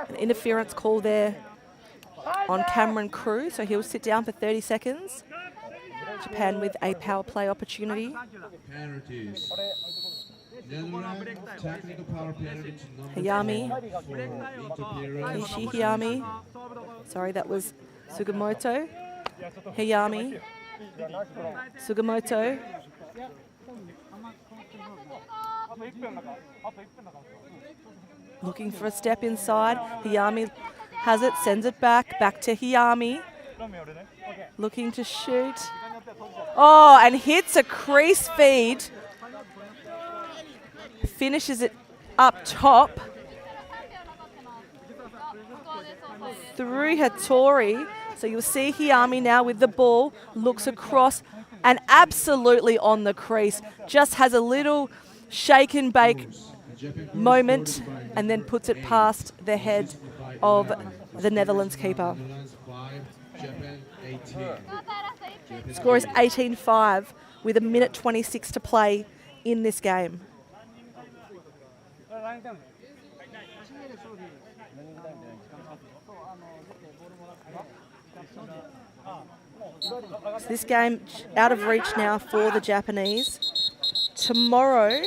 an interference call there on Cameron Crew, so he'll sit down for 30 seconds. Japan with a power play opportunity. Penalties. Netherlands technical power penalty to number Hayami. 4 for interference. Kishi Hayami. Sorry, that was Sugimoto. Hayami. Sugimoto. Looking for a step inside. Hayami has it, sends it back to Hayami. Looking to shoot. Oh, and hits a crease feed. Finishes it up top. Through Hattori. So you'll see Hayami now with the ball. Looks across and absolutely on the crease. Just has a little shake and bake moment and then puts it past the head of the Netherlands keeper. Score is 18-5 with 1:26 to play in this game. So this game out of reach now for the Japanese. Tomorrow,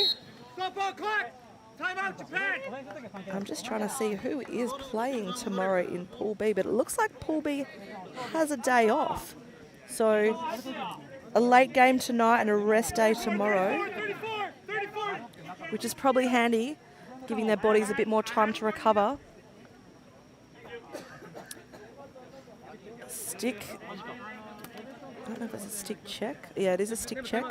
I'm just trying to see who is playing tomorrow in Pool B, but it looks like Pool B has a day off. So a late game tonight and a rest day tomorrow, which is probably handy, giving their bodies a bit more time to recover. Stick. I don't know if it's a stick check. Yeah, it is a stick check.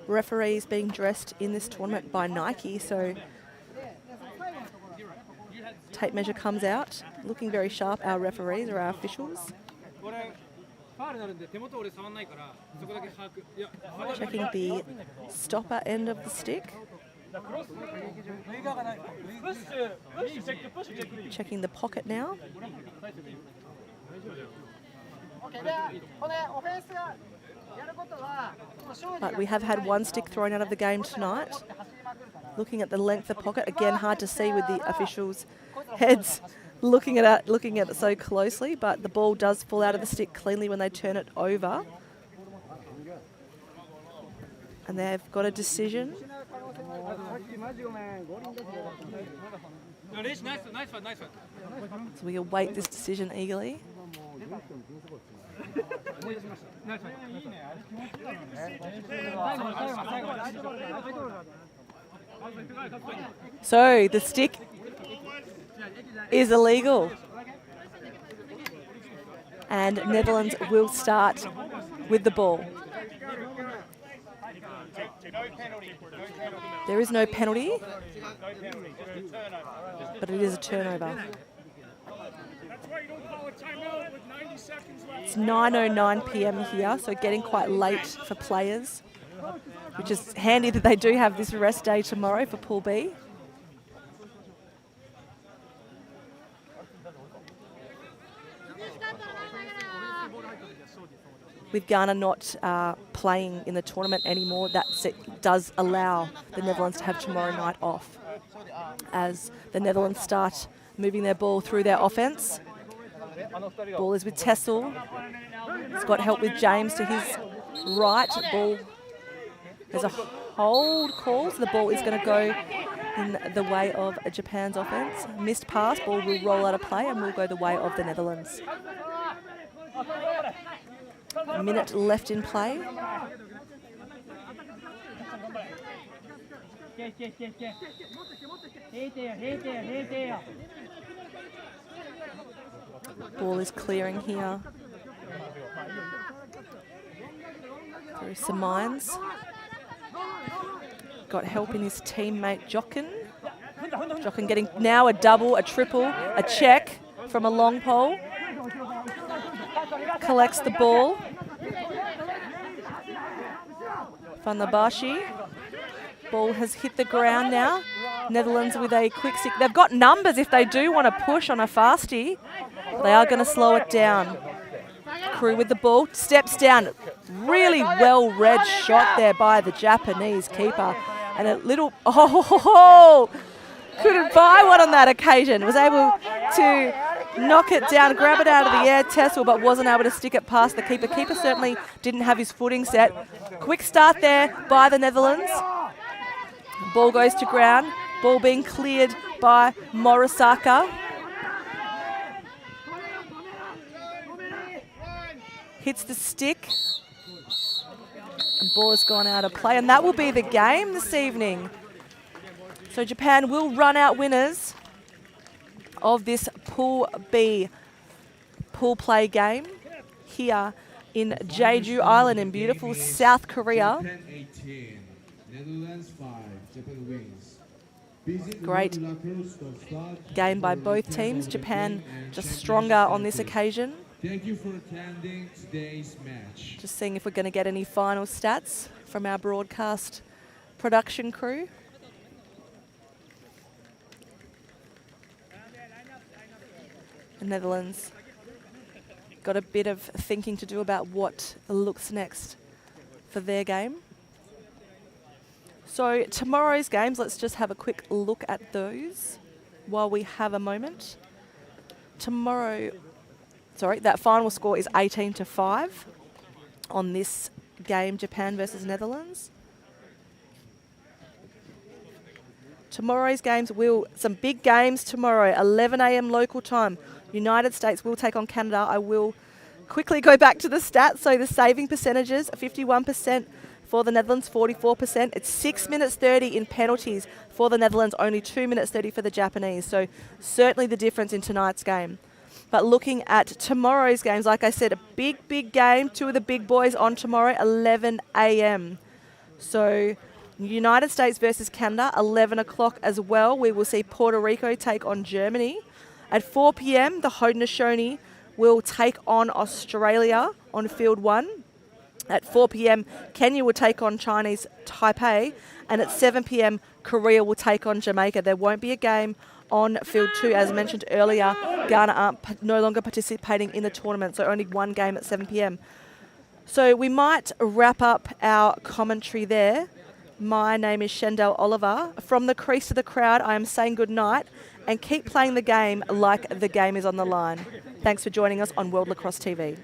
Referees being dressed in this tournament by Nike, so tape measure comes out. Looking very sharp, our referees or our officials. Checking the stopper end of the stick. Checking the pocket now. But we have had one stick thrown out of the game tonight. Looking at the length of the pocket, again hard to see with the officials' heads looking at it so closely, but the ball does fall out of the stick cleanly when they turn it over. And they've got a decision. So we await this decision eagerly. So the stick is illegal. And Netherlands will start with the ball. There is no penalty, but it is a turnover. It's 9:09 p.m. here, so getting quite late for players, which is handy that they do have this rest day tomorrow for Pool B. With Ghana not playing in the tournament anymore, that does allow the Netherlands to have tomorrow night off as the Netherlands start moving their ball through their offence. Ball is with Tessel. He's got help with James to his right. Ball, there's a hold call, so the ball is going to go in the way of Japan's offence. Missed pass, ball will roll out of play and will go the way of the Netherlands. A minute left in play. Ball is clearing here. Through some mines. Got help in his teammate Jochen. Jochen getting now a double, a triple, a check from a long pole. Collects the ball. Fanlabashi. Ball has hit the ground now. Netherlands with a quick stick. They've got numbers if they do want to push on a fastie. They are going to slow it down. Crew with the ball, steps down. Really well-read shot there by the Japanese keeper. And a little, couldn't buy one on that occasion. Was able to knock it down, grab it out of the air, Tessel, but wasn't able to stick it past the keeper. Keeper certainly didn't have his footing set. Quick start there by the Netherlands. Ball goes to ground. Ball being cleared by Morisaka. Hits the stick. And ball has gone out of play. And that will be the game this evening. So Japan will run out winners of this Pool B pool play game here in Jeju Island in beautiful South Korea. Great game by both teams. Japan just stronger on this occasion. Thank you for attending today's match. Just seeing if we're going to get any final stats from our broadcast production crew. And Netherlands got a bit of thinking to do about what looks next for their game. So tomorrow's games, let's just have a quick look at those while we have a moment. That final score is 18-5 on this game, Japan versus Netherlands. Tomorrow's games some big games tomorrow, 11 a.m. local time. United States will take on Canada. I will quickly go back to the stats. So the saving percentages, 51% for the Netherlands, 44%. It's 6 minutes 30 in penalties for the Netherlands, only 2 minutes 30 for the Japanese. So certainly the difference in tonight's game. But looking at tomorrow's games, like I said, a big game. Two of the big boys on tomorrow, 11 a.m. So United States versus Canada, 11 o'clock as well. We will see Puerto Rico take on Germany. At 4 p.m, the Haudenosaunee will take on Australia on field 1. At 4 p.m, Kenya will take on Chinese Taipei. And at 7 p.m, Korea will take on Jamaica. There won't be a game on field 2. As mentioned earlier, Ghana aren't no longer participating in the tournament, so only one game at 7 p.m. So we might wrap up our commentary there. My name is Shendelle Oliver. From the crease to the crowd, I am saying good night and keep playing the game like the game is on the line. Thanks for joining us on World Lacrosse TV.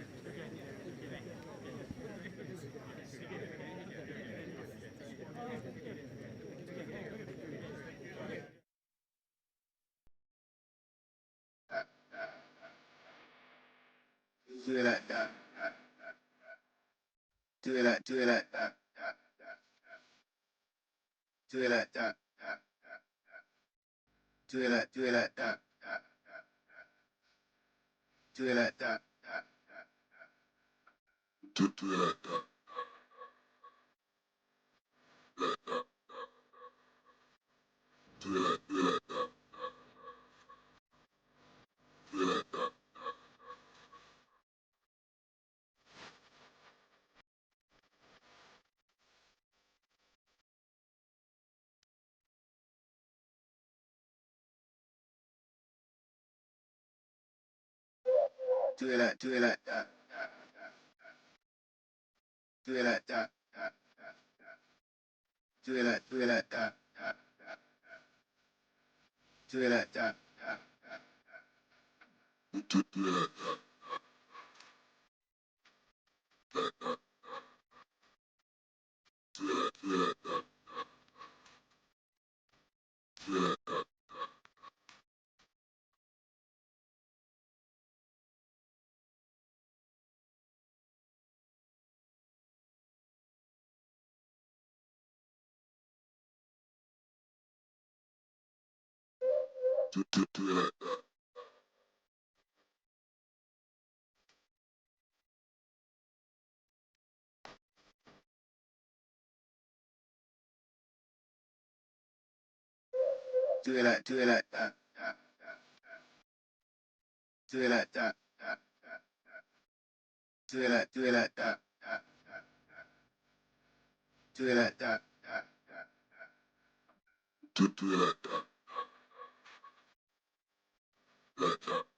Let